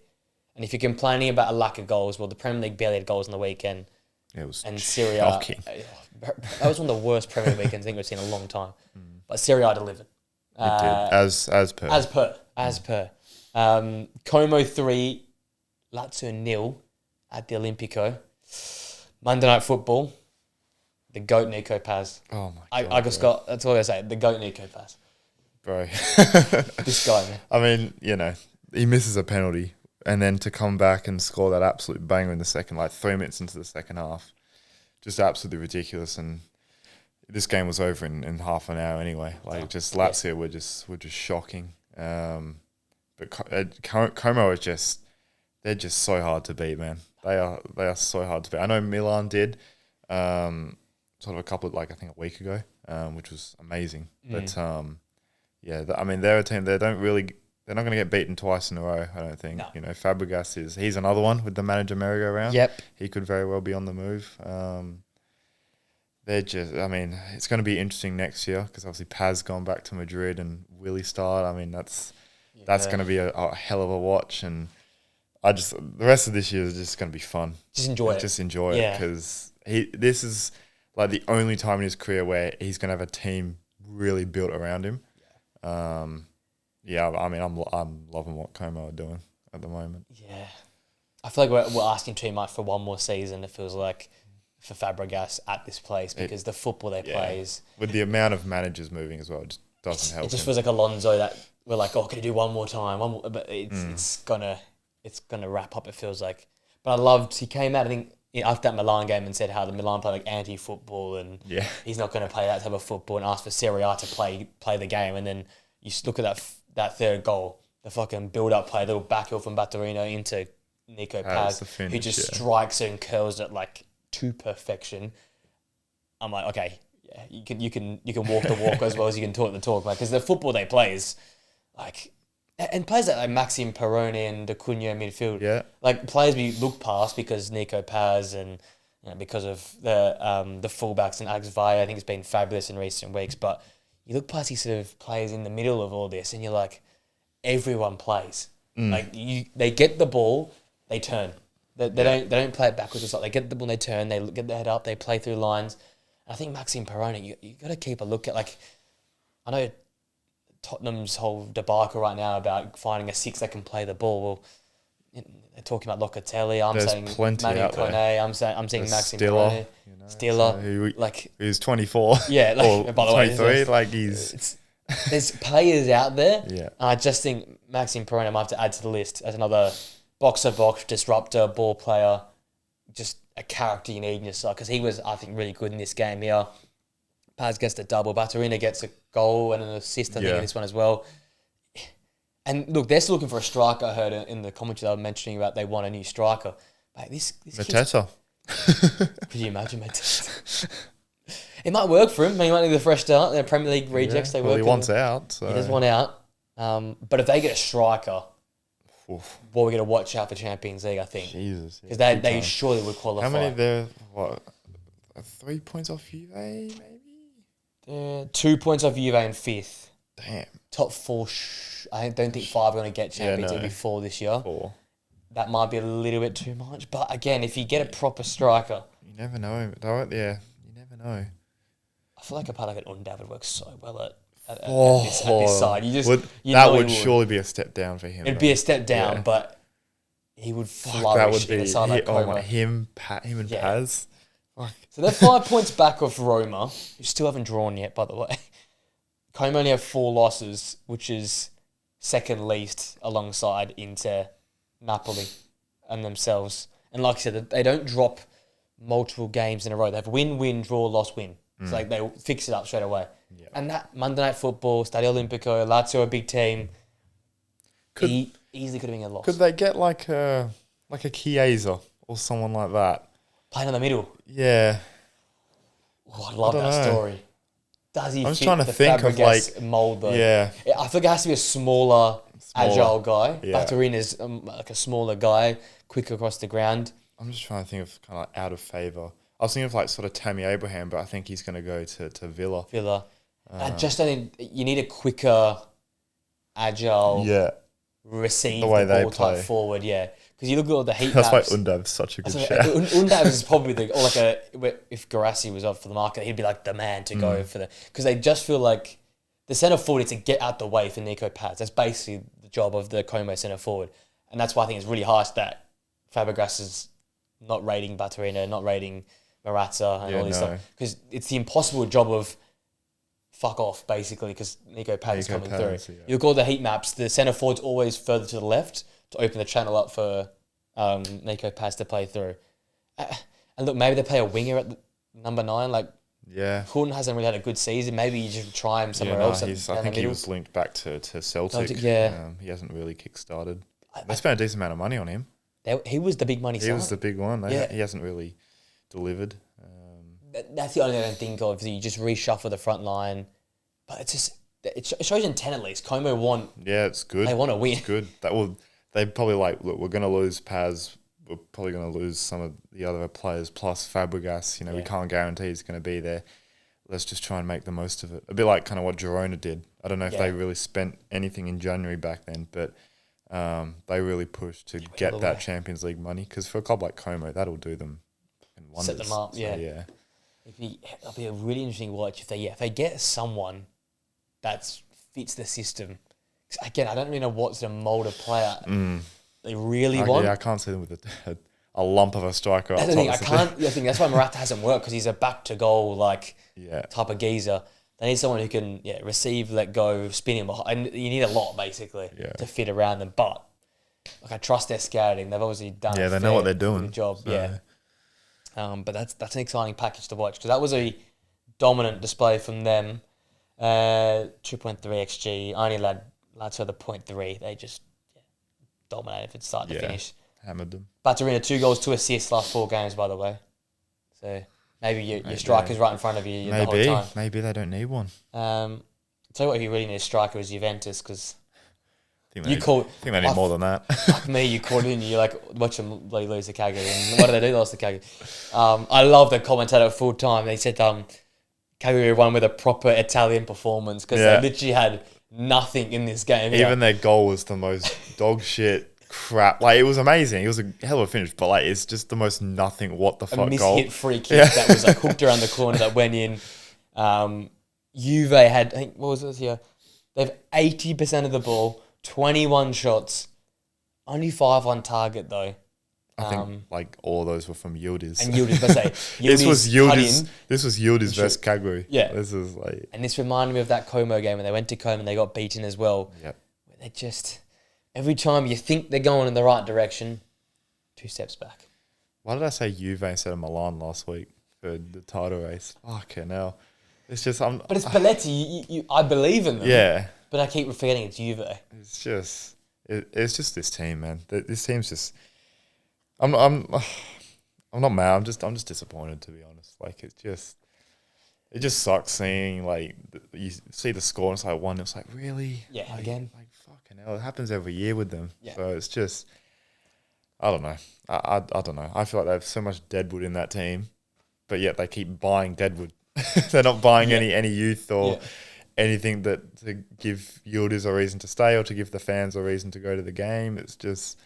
And if you're complaining about a lack of goals, well, the Premier League barely had goals on the weekend. It was Serie A, shocking. That was one of the worst Premier League weekends I think we've seen in a long time. But Serie A delivered. It did, as per. Como 3, Lazio 0 at the Olimpico. Monday Night Football, the GOAT Nico Paz. Oh my God. I just got, that's all I say, the GOAT Nico Paz. Bro. This guy, man. I mean, he misses a penalty and then to come back and score that absolute banger in the second, 3 minutes into the second half. Just absolutely ridiculous. And this game was over in half an hour anyway. Lazio were just shocking. But Como is just, they're just so hard to beat, man. They are so hard to beat. I know Milan did sort of a couple of, like, I think a week ago, which was amazing. But yeah, I mean, they're a team. They're not going to get beaten twice in a row, I don't think. No. You know, Fabregas he's another one with the manager merry-go-round. Yep. He could very well be on the move. They're just, I mean, it's going to be interesting next year because obviously Paz gone back to Madrid and Willie start. I mean, that's going to be a hell of a watch. And the rest of this year is just going to be fun. Just enjoy it. Just enjoy it because this is like the only time in his career where he's going to have a team really built around him. Yeah, I mean, I'm loving what Como are doing at the moment. Yeah. I feel like we're asking too much for one more season, it feels like, for Fabregas at this place because the football they play is... With the amount of managers moving as well, it just doesn't help. It just feels like Alonso that we're like, can you do one more time? But it's gonna wrap up, it feels like. But I loved, he came out, I think, after that Milan game and said how the Milan play like anti-football and he's not going to play that type of football and asked for Serie A to play the game. And then you look at that third goal, the fucking build-up play, the little backheel from Batterino into Nico Paz, who just strikes it and curls it like to perfection. I'm like, okay, yeah, you can walk the walk as well as you can talk the talk, because the football they play is like, and players like Maxime Perrone and Acuna in midfield, like players we look past because Nico Paz and because of the fullbacks and Alex Valle, I think it's been fabulous in recent weeks. But you look past these sort of players in the middle of all this, and you're like, everyone plays. Like they get the ball, they turn. They don't play it backwards. It's like they get the ball, they turn, they get their head up, they play through lines. And I think Maxime Perrone, you got to keep a look at, like, I know Tottenham's whole debacle right now about finding a six that can play the ball. Well, they're talking about Locatelli. I'm saying Manu Kone. I'm saying Maxime Perrone. Stiller. He's 24. Yeah, like, by the 23. way, Like he's there's players out there. Yeah. I just think Maxime Perrone I might have to add to the list as another box-to-box disruptor, ball player, just a character you need in your side, because he was, I think, really good in this game here. Paz gets the double. Batterina gets a goal and an assist, I think, in this one as well. And look, they're still looking for a striker. I heard in the commentary they were mentioning about they want a new striker. Mate, this Mateta. Could you imagine Mateta? It might work for him. He might need a fresh start. They're Premier League rejects. They work. He wants out. So. He does want out. But if they get a striker, we're going to watch out for Champions League, I think. Jesus. Because they surely would qualify. How many they're, 3 points off Juve, maybe? They're 2 points off Juve in fifth. Damn. Top four, I don't think 5 are going to get Champions League. It'll be 4 this year. 4. That might be a little bit too much. But again, if you get a proper striker... You never know. Yeah, you never know. I feel like a part of it, Undav would work so well at this side. That would surely be a step down for him. It'd be a step down, but he would flourish in a side like Como. Him and Paz. So they're 5 points back off Roma, who still haven't drawn yet, by the way. Como only have 4 losses, which is second least alongside Inter, Napoli, and themselves. And like I said, they don't drop multiple games in a row. They have win, draw, loss, win. It's like they fix it up straight away. Yeah. And that Monday Night Football, Stadio Olimpico, Lazio, a big team, easily could have been a loss. Could they get like a Chiesa or someone like that? Playing in the middle. Yeah. Oh, I love that story. Does he fit trying to the think Fabregas of mould though? Yeah. I think it has to be a smaller. Agile guy. Yeah. Batterina's like a smaller guy, quick across the ground. I'm just trying to think of kind of like out of favour. I was thinking of like sort of Tammy Abraham, but I think he's going to go to Villa. I just don't think you need a quicker, agile, receive the ball type forward. Yeah, because you look at all the heat maps. That's why Undav's such a good shout. Undav is probably if Garassi was up for the market, he'd be like the man to go for because they just feel like the centre forward is to get out the way for Nico Paz. That's basically the job of the Como centre forward, and that's why I think it's really harsh that Fabregas is not rating Batterina, not rating Morata and all this stuff, because it's the impossible job of fuck off basically, because Nico Paz is coming through. Yeah. You look at all the heat maps, the centre forward's always further to the left to open the channel up for Nico Paz to play through. And look, maybe they play a winger at number 9, like Yeah. Kuhn hasn't really had a good season. Maybe you just try him somewhere else. I think he was linked back to Celtic. Yeah. He hasn't really kick-started. They spent a decent amount of money on him. He was the big money signing. He was the big one. He hasn't really delivered. That's the only thing I can think of. You just reshuffle the front line. But it shows intent at least. Como want... Yeah, it's good. They want to win. It's good. They probably look, we're going to lose Paz. We're probably going to lose some of the other players plus Fabregas. We can't guarantee he's going to be there. Let's just try and make the most of it. A bit like kind of what Girona did. I don't know if they really spent anything in January back then, but they really pushed to get that Champions League money. Because for a club like Como, that'll do them in wonders. Set them up, yeah. So, yeah. It'll be a really interesting watch if they get someone that fits the system. Again, I don't really know what's the mold of player they really want. Yeah, I can't see them with a lump of a striker. That's the thing. I think that's why Morata hasn't worked, because he's a back to goal type of geezer. They need someone who can receive, let go, spin him behind. You need a lot basically to fit around them. But I trust their scouting. They've obviously done. Yeah, they know what they're doing. Good job. So. Yeah. But that's an exciting package to watch, because that was a dominant display from them. 2.3 XG, only allowed to the 0.3. They just dominated from start to finish. Hammered them. Batarina, 2 goals, 2 assists last 4 games, by the way. So maybe your striker's right in front of you the whole time. Maybe they don't need one. Tell you what, if you really need a striker, is Juventus, because I think they need more than that. Like me, you called in, you watch them lose to Cagliari. And what did they do? They lost to Cagliari. I love the commentator full time. They said Cagliari won with a proper Italian performance, because they literally had nothing in this game. Even their goal was the most dog shit crap. It was amazing. It was a hell of a finish, but it's just the most nothing. What the fuck goal? A mishit free kick that was hooked around the corner that went in. Juve had, I think, what was this here? They have 80% of the ball, 21 shots, only 5 on target though. I think all of those were from Yildiz. And Yildiz, let's say this was Yildiz versus Cagliari. Yeah, this is and this reminded me of that Como game when they went to Como and they got beaten as well. Yep. Where they just every time you think they're going in the right direction, 2 steps back. Why did I say Juve instead of Milan last week for the title race? Fucking hell. It's just but it's Belletti. I believe in them. Yeah. But I keep forgetting it's Juve. It's just this team, man. This team's just. I'm not mad. I'm just disappointed, to be honest. It just sucks seeing you see the score and it's 1. It's really again fucking hell. It happens every year with them. Yeah. So it's just I don't know. I don't know. I feel like they have so much deadwood in that team, but yet they keep buying deadwood. They're not buying any youth or anything to give Yildiz a reason to stay or to give the fans a reason to go to the game. It's just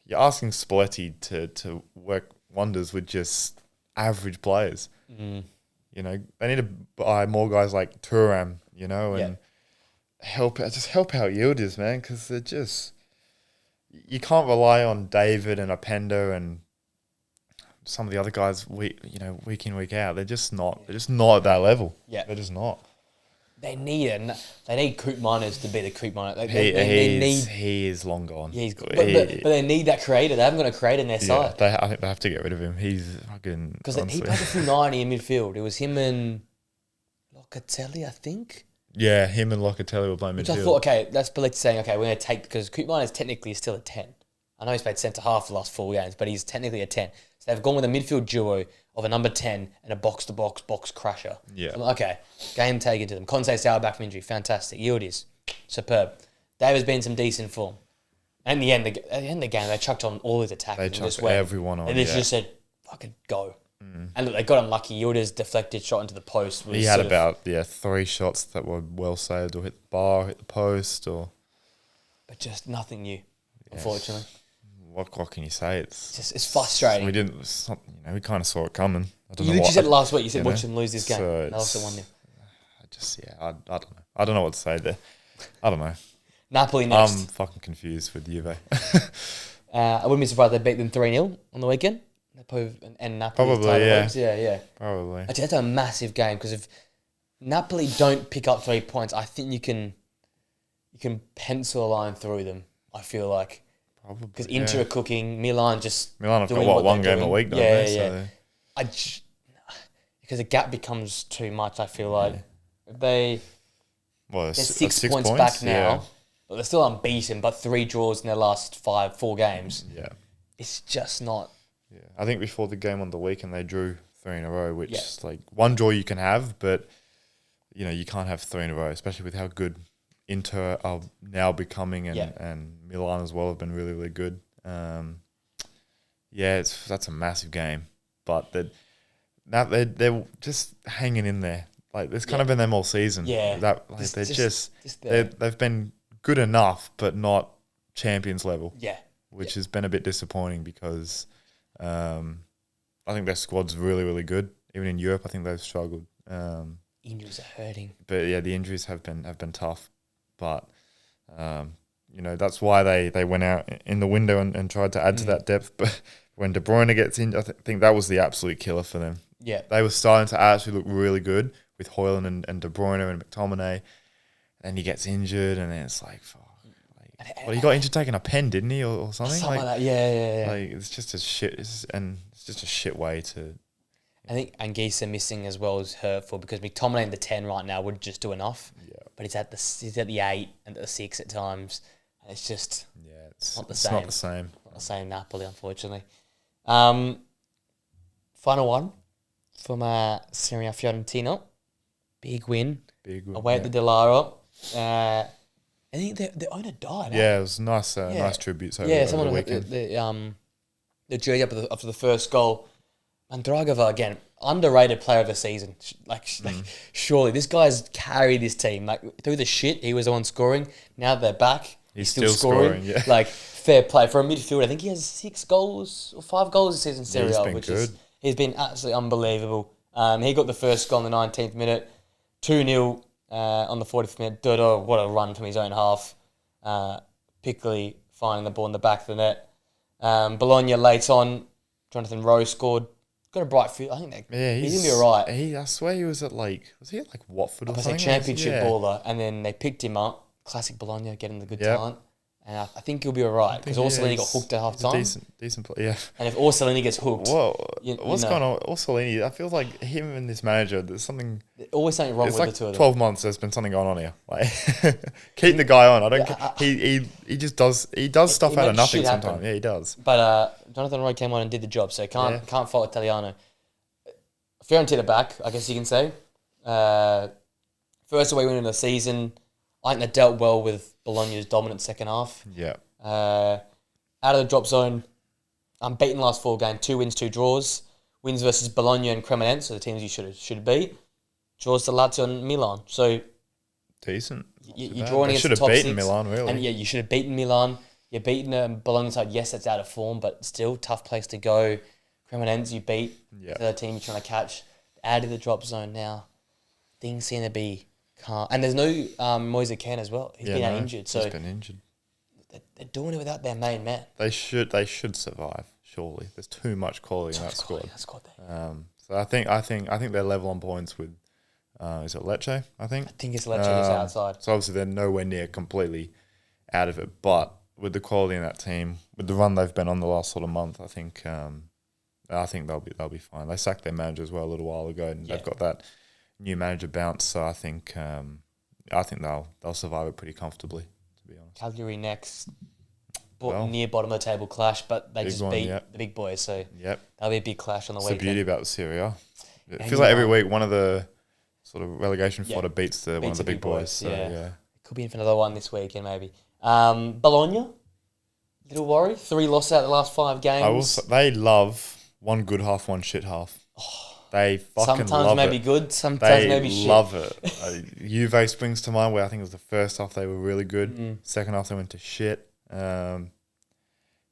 you're asking Spalletti to work wonders with just average players. They need to buy more guys like Thuram, and help out Yildiz, man, because they're just you can't rely on David and Openda and some of the other guys week in, week out. They're just not at that level. Yeah. They're just not. They need Koopmeiners to be the Koopmeiners. He is long gone. Yeah, but they need that creator. They haven't got a creator in their side. I think they have to get rid of him. He's fucking... Because he played the full 90 in midfield. It was him and Locatelli, I think. Yeah, him and Locatelli were playing midfield. Which I thought, okay, that's Spalletti saying, okay, we're going to take... Because Koopmeiners technically is still a 10. I know he's played centre-half the last 4 games, but he's technically a 10. So they've gone with a midfield duo of a number 10 and a box-to-box box crusher. Yeah. So okay, game taken to them. Conte Sauer back from injury, fantastic. Yildiz, superb. David's been some decent form. And at the end of the game, they chucked on all his attacks. They chucked everyone on, and they just said, fucking go. And look, they got unlucky. Yildiz deflected, shot into the post. He had about 3 shots that were well saved or hit the bar, hit the post. But just nothing new, unfortunately. What can you say? It's frustrating. We kind of saw it coming. You literally said it last week. You said watch them lose this game. They lost it 1-0. I don't know. I don't know what to say there. I don't know. Napoli next. I'm fucking confused with Juve. I wouldn't be surprised if they beat them 3-0 on the weekend. And Napoli. Probably, yeah. Yeah. Probably. Actually, that's a massive game, because if Napoli don't pick up 3 points, I think you can pencil a line through them, I feel like. Because Inter are cooking, Milan have got 1 game a week, don't they? Yeah. because the gap becomes too much. I feel like if they're Well, 6 points back now, but they're still unbeaten. But 3 draws in their last 4 games. Yeah. It's just not. Yeah. I think before the game on the weekend, they drew 3 in a row, which is like one draw you can have, but you can't have 3 in a row, especially with how good Inter are now becoming, and Milan as well have been really, really good. That's a massive game, but they're just hanging in there. Like it's kind of been them all season. Yeah, they've been good enough, but not champions level. Yeah, which has been a bit disappointing because I think their squad's really, really good. Even in Europe, I think they've struggled. Injuries are hurting. But yeah, the injuries have been tough. But that's why they went out in the window and tried to add to that depth. But when De Bruyne gets in, I think that was the absolute killer for them. Yeah, they were starting to actually look really good with Højlund and De Bruyne and McTominay. And he gets injured, and then it's like, he got injured taking a pen, didn't he, or something? Something like that. Yeah. Like it's just a shit, it's just a shit way to. I think Anguissa missing as well is hurtful because McTominay in the 10 right now would just do enough. Yeah. But he's at the 8 and at the 6 at times, and it's just it's not the same. Not the same Napoli, unfortunately. Final one from Serie A Fiorentina, big win away at the Delara. I think the owner died. Yeah, it was nice. Nice tributes over the weekend. The jersey up after the first goal. Mandragova again, underrated player of the season. Surely this guy's carried his team. Like through the shit, he was the one scoring. Now they're back. He's still scoring. Yeah. Like fair play for a midfielder. I think he has 6 goals or 5 goals this season in Serie A, which is he's been absolutely unbelievable. He got the first goal in the 19th minute, 2-0 on the 40th minute. Dodo, what a run from his own half. Piccoli finding the ball in the back of the net. Bologna late on, Jonathan Rowe scored. Got a bright field. I think he's going to be all right. I swear he was at Watford or something? Championship baller, and then they picked him up. Classic Bologna, getting the good talent. And I think he'll be all right because Orsolini got hooked at half time. Decent player, yeah. And if Orsolini gets hooked... what's going on? Orsolini, I feel like him and this manager, there's something... Always something wrong with the two of them. 12 months, there's been something going on here. Like, keep the guy on. I don't. He just does. He does stuff out of nothing sometimes. Yeah, he does. But Jonathan Rowe came on and did the job, so can't fault Italiano. Fiorentina back, I guess you can say. First away win of the season. I think they dealt well with Bologna's dominant second half. Yeah. Out of the drop zone, unbeaten last 4 games, 2 wins, 2 draws. Wins versus Bologna and Cremonese, so the teams you should beat. Draws to Lazio and Milan. So decent. You're drawing against the top 6. Should have beaten Milan, really. And you should have beaten Milan. You're beating Bologna side. Yes, that's out of form, but still tough place to go. Cremonese you beat. The team you're trying to catch. Out of the drop zone now. Things seem to be calm. And there's no Moise Kean as well. He's been injured. So he's been injured. They're doing it without their main man. They should survive. Surely, there's too much quality in that squad. So I think they're level on points with. Is it Lecce? I think it's Lecce just outside. So obviously they're nowhere near completely out of it, but with the quality in that team, with the run they've been on the last sort of month, I think they'll be fine. They sacked their manager as well a little while ago, and they've got that new manager bounce. So I think they'll survive it pretty comfortably. To be honest, Cagliari next, near bottom of the table clash, but they just beat the big boys. So that'll be a big clash on the weekend. It's the beauty about the Serie A. It feels like every week one of the sort of relegation fodder beats one of the big boys. So, It could be in for another one this weekend, maybe. Bologna, little worry. 3 losses out of the last 5 games. They love one good half, one shit half. They fucking sometimes love maybe it. Good, sometimes maybe shit. They love it. Juve springs to mind, where I think it was the first half they were really good. Second half they went to shit.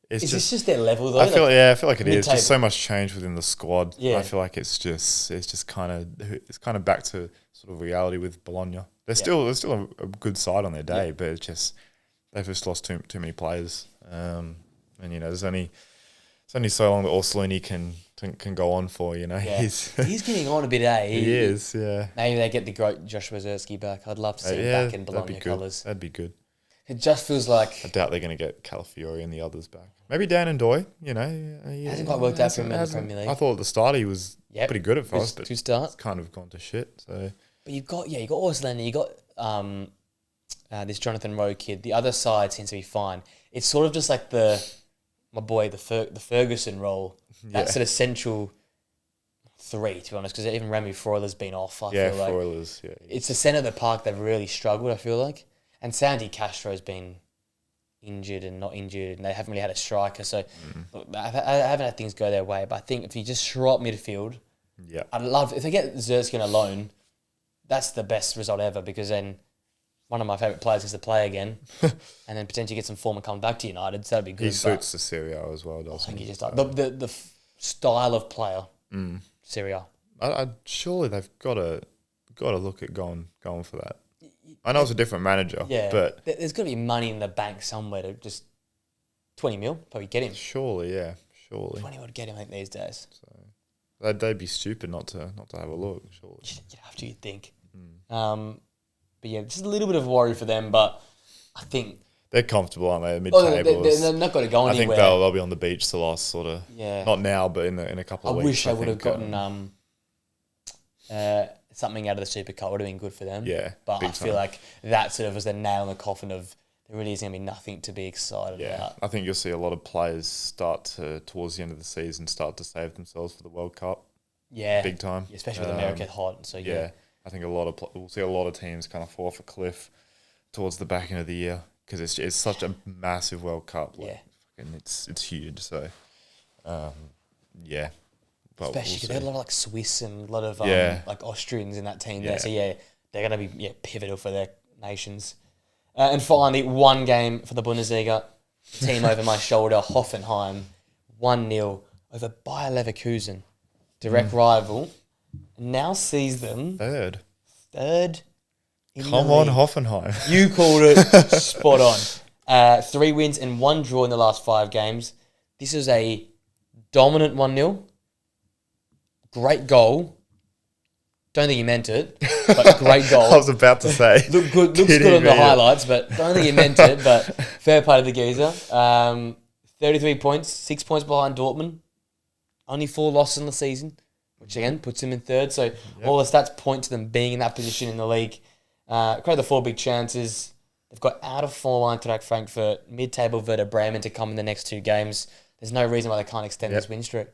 Is this just their level though? I feel like it is. Just so much change within the squad. Yeah. I feel like it's just kind of back to sort of reality with Bologna. They're still a good side on their day, but it's just they've just lost too many players. And there's only so long that Orsolini can go on for. He's getting on a bit. He is. Yeah. Maybe they get the great Joshua Zerski back. I'd love to see him back in Bologna colours. That'd be good. It just feels like... I doubt they're going to get Calafiori and the others back. Maybe Dan and Doy, It hasn't quite worked out for him in the Premier League. I thought at the start he was Yep. pretty good at first, but good start. it's kind of gone to shit. So, But you got Orslander, you got this Jonathan Rowe kid. The other side seems to be fine. It's sort of just like the Ferguson role. That sort of central three, to be honest, because even Remy Freuler's been off. I feel like Freuler's, it's the centre of the park they've really struggled. I feel like, and Sandy Castro's been injured and not injured, and they haven't really had a striker. So look, I haven't had things go their way. But I think if you just shore up midfield, I'd love if they get Zerskin alone. That's the best result ever, because then one of my favourite players gets to play again, and then potentially get some form and come back to United. So that'd be good. He suits the Serie A as well, doesn't he? I think he just the style of player. Serie A. Surely they've got to look at going for that. I know it's a different manager, but there's got to be money in the bank somewhere to just 20 mil probably get him. Surely. 20 would get him, I think, these days. So they'd be stupid not to have a look. Surely you'd have to, you'd think. But yeah, just a little bit of worry for them. But I think they're comfortable, aren't they? Mid-table. They're not going to go anywhere. I think they'll be on the beach the last sort of. Yeah. Not now, but in a couple of weeks. I wish they would have gotten something out of the Super Cup. Would have been good for them. Yeah. But I feel like that sort of was the nail in the coffin of there really is going to be nothing to be excited about. I think you'll see a lot of players towards the end of the season start to save themselves for the World Cup. Yeah. Big time. Especially with America hot. So yeah. I think we'll see a lot of teams kind of fall off a cliff towards the back end of the year, because it's such a massive World Cup. It's huge. So, But especially because they had a lot of like Swiss and a lot of like Austrians in that team there. So they're going to be pivotal for their nations. And finally, one game for the Bundesliga. Team over my shoulder, Hoffenheim, 1-0 over Bayer Leverkusen, direct rival. Now sees them third. Come on, Hoffenheim. You called it spot on. 3 wins and 1 draw in the last 5 games. This is a dominant 1-0. Great goal. Don't think he meant it, but great goal. I was about to say. Looks good on the highlights, but don't think he meant it. But fair play to the geezer. 33 points, 6 points behind Dortmund. Only 4 losses in the season, which again puts him in third. So all the stats point to them being in that position in the league. Create the 4 big chances. They've got out of form Eintracht Frankfurt, mid-table Werder Bremen to come in the next 2 games. There's no reason why they can't extend this win streak.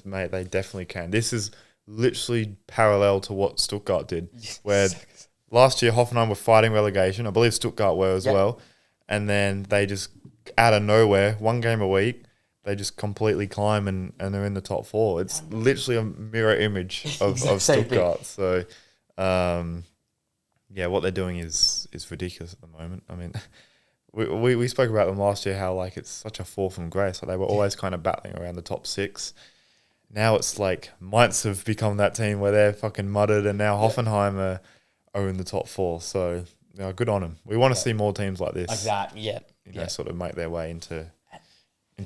Mate, they definitely can. This is literally parallel to what Stuttgart did, where last year Hoffenheim were fighting relegation. I believe Stuttgart were as well. And then they just, out of nowhere, 1 game a week, they just completely climb and they're in the top 4. It's literally a mirror image of Stuttgart. So, what they're doing is ridiculous at the moment. I mean, we spoke about them last year, how like it's such a fall from grace. So they were always kind of battling around the top 6. Now it's like Mainz have become that team where they're fucking mudded, and now Hoffenheim are in the top 4. So, good on them. We want to see more teams like this. Like that, sort of make their way into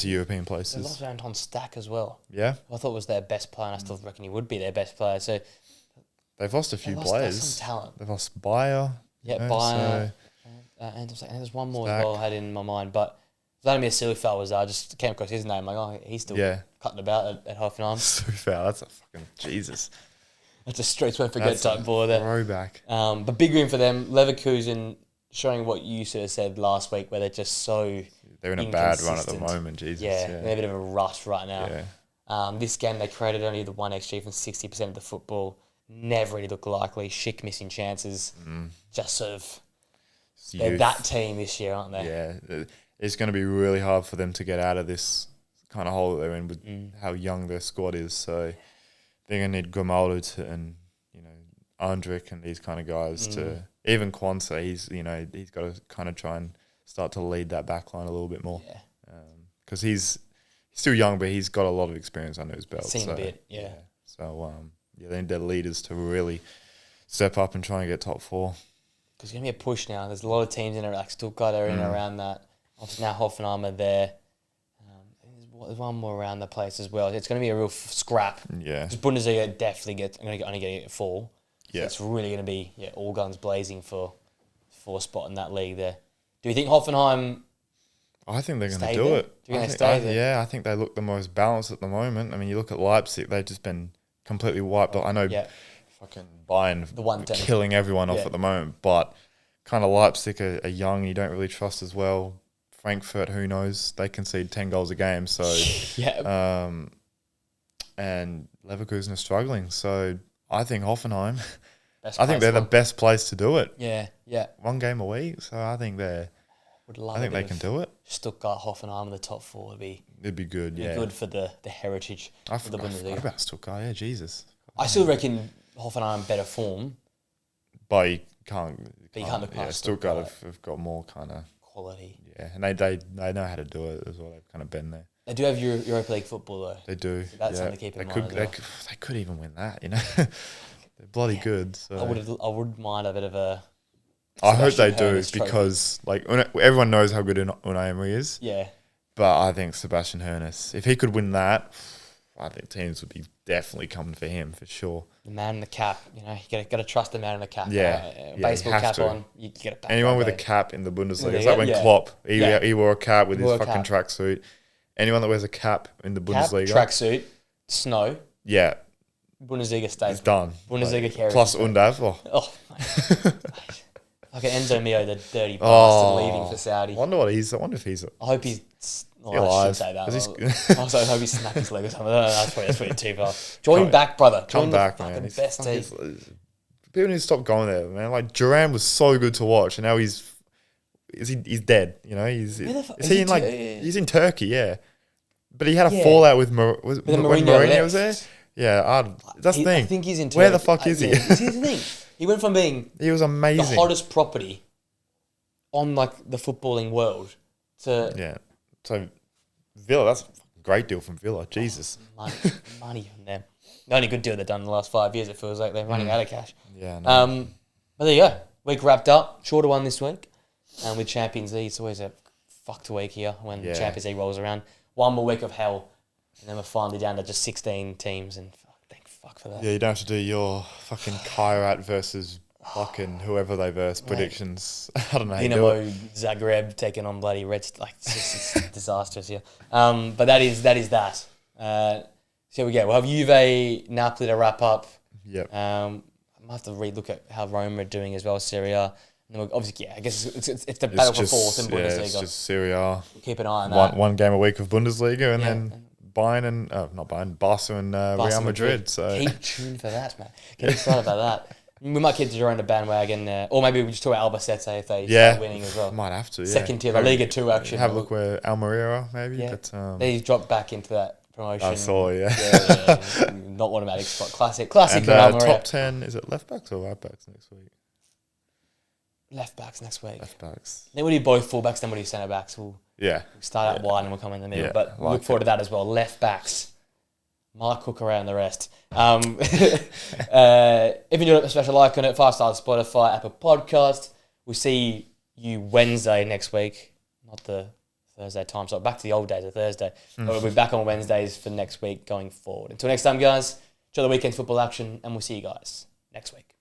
European places. They lost Anton Stack as well. Yeah. I thought was their best player, and I still reckon he would be their best player. So they've lost a few players. Some talent. They've lost Bayer. Bayer. And there's one more as well I had in my mind, but Vladimir Silfal was I just came across his name. Like, he's still cutting about at Hoffenheim. Silfal, that's a fucking Jesus. That's a streets won't forget type ball there. Throwback. But big win for them. Leverkusen showing what you sort of said last week, where they're just so they're in a bad run at the moment. Jesus. Yeah, they're a bit of a rust right now. Yeah. This game they created only the 1 XG from 60% of the football. Never really looked likely. Schick missing chances. Just sort of. They're that team this year, aren't they? Yeah. It's going to be really hard for them to get out of this kind of hole that they're in with how young their squad is. So they're going to need Grimaldo and Andrik and these kind of guys to even Kwanzaa. He's got to kind of try and start to lead that back line a little bit more. Yeah. Because he's still young, but he's got a lot of experience under his belt. Seen a bit, yeah. So they need their leaders to really step up and try and get top 4. Because it's going to be a push now. There's a lot of teams in there, like Stuttgart are in and around that. Obviously now Hoffenheim are there. There's one more around the place as well. It's going to be a real scrap. Yeah. Because Bundesliga definitely only get a 4. Yeah. So it's really going to be all guns blazing for a spot in that league there. Do you think Hoffenheim? I think they're going to do it. Do you think they stay there? Yeah, I think they look the most balanced at the moment. I mean, you look at Leipzig; they've just been completely wiped off. I know fucking Bayern killing everyone off at the moment, but kind of Leipzig are young. You don't really trust as well. Frankfurt, who knows? They concede 10 goals a game. So and Leverkusen are struggling. So I think Hoffenheim. I think they're the best place to do it. Yeah, yeah. 1 game a week. So I think I think they can do it. Stuttgart, Hoffenheim in the top 4 would be. It'd be good. Be good for the heritage of the Bundesliga. I forgot about Stuttgart. Yeah, Jesus. I still reckon Hoffenheim better form. But you can't look past Stuttgart have got more kind of quality. Yeah, and they know how to do it as well. They've kind of been there. They do have Europa League football though. They do. So that's something to keep in mind. They could even win that. You know, they're bloody good. So. I wouldn't mind a bit of a. I hope they do because like everyone knows how good Unai Emery is. Yeah. But I think Sebastian Hoeneß, if he could win that, I think teams would be definitely coming for him for sure. The man in the cap, you got to trust the man in the cap. Yeah, baseball cap on, you get it back. Anyone with a cap in the Bundesliga, it's like when Klopp, he wore a cap with his fucking tracksuit. Anyone that wears a cap in the Bundesliga, tracksuit, snow. Yeah. Bundesliga stays. It's done. Bundesliga carries. Plus Undav. Like an Enzo Mio, the dirty bastard leaving for Saudi. I wonder if he's. I hope he's. I shouldn't say that. I also hope he snapped his leg or something. That's probably too far. Join back, brother. Come back, man. The best team. People need to stop going there, man. Like Duran was so good to watch, and now he's dead. You know, he's in Turkey, yeah. But he had a fallout with when Mourinho was there. Yeah, that's the thing. I think he's in Turkey. Where the fuck is he? Here's the thing. He went from being he was amazing, the hottest property on like the footballing world to So Villa, that's a great deal from Villa. Jesus, money from them. The only good deal they've done in the last 5 years. It feels like they're running out of cash. Yeah. No. But there you go. Week wrapped up. Shorter one this week. And with Champions League, it's always a fucked week here when Champions League rolls around. One more week of hell, and then we're finally down to just 16 teams. And thank fuck for that. Yeah, you don't have to do your fucking Kairat versus fucking whoever they verse predictions. I don't know. Dinamo Zagreb taking on bloody Red. Like it's disastrous here. But that is that. So we go. We'll have Juve, Napoli to wrap up. Yep. I might have to relook at how Roma are doing as well. Serie A. And then obviously, I guess it's the battle for fourth in Bundesliga. It's just Serie A. We'll keep an eye on that. One game a week of Bundesliga, and then Bayern and not Bayern, Barca and Real Madrid. So keep tuned for that, man. Get excited about that. We might keep Girona bandwagon, or maybe we just talk about Albacete if they start winning as well. Might have to. Yeah. Second tier, the Liga 2 action. Have a look where Almeria are, maybe. Yeah. But, they dropped back into that promotion. I saw, yeah. Not automatic spot. Classic and, Almeria. Top 10, is it left backs or right backs next week? Left backs next week. Left backs. Then we'll do both full backs, then we'll do centre backs. We'll start out wide and we'll come in the middle. But look forward to that as well. Left backs. Mark Cook around the rest. If you enjoyed it, a special like on it, 5 stars, Spotify, Apple Podcast. We'll see you Wednesday next week, not the Thursday time slot. Back to the old days of Thursday. But we'll be back on Wednesdays for next week going forward. Until next time, guys, enjoy the weekend's football action, and we'll see you guys next week.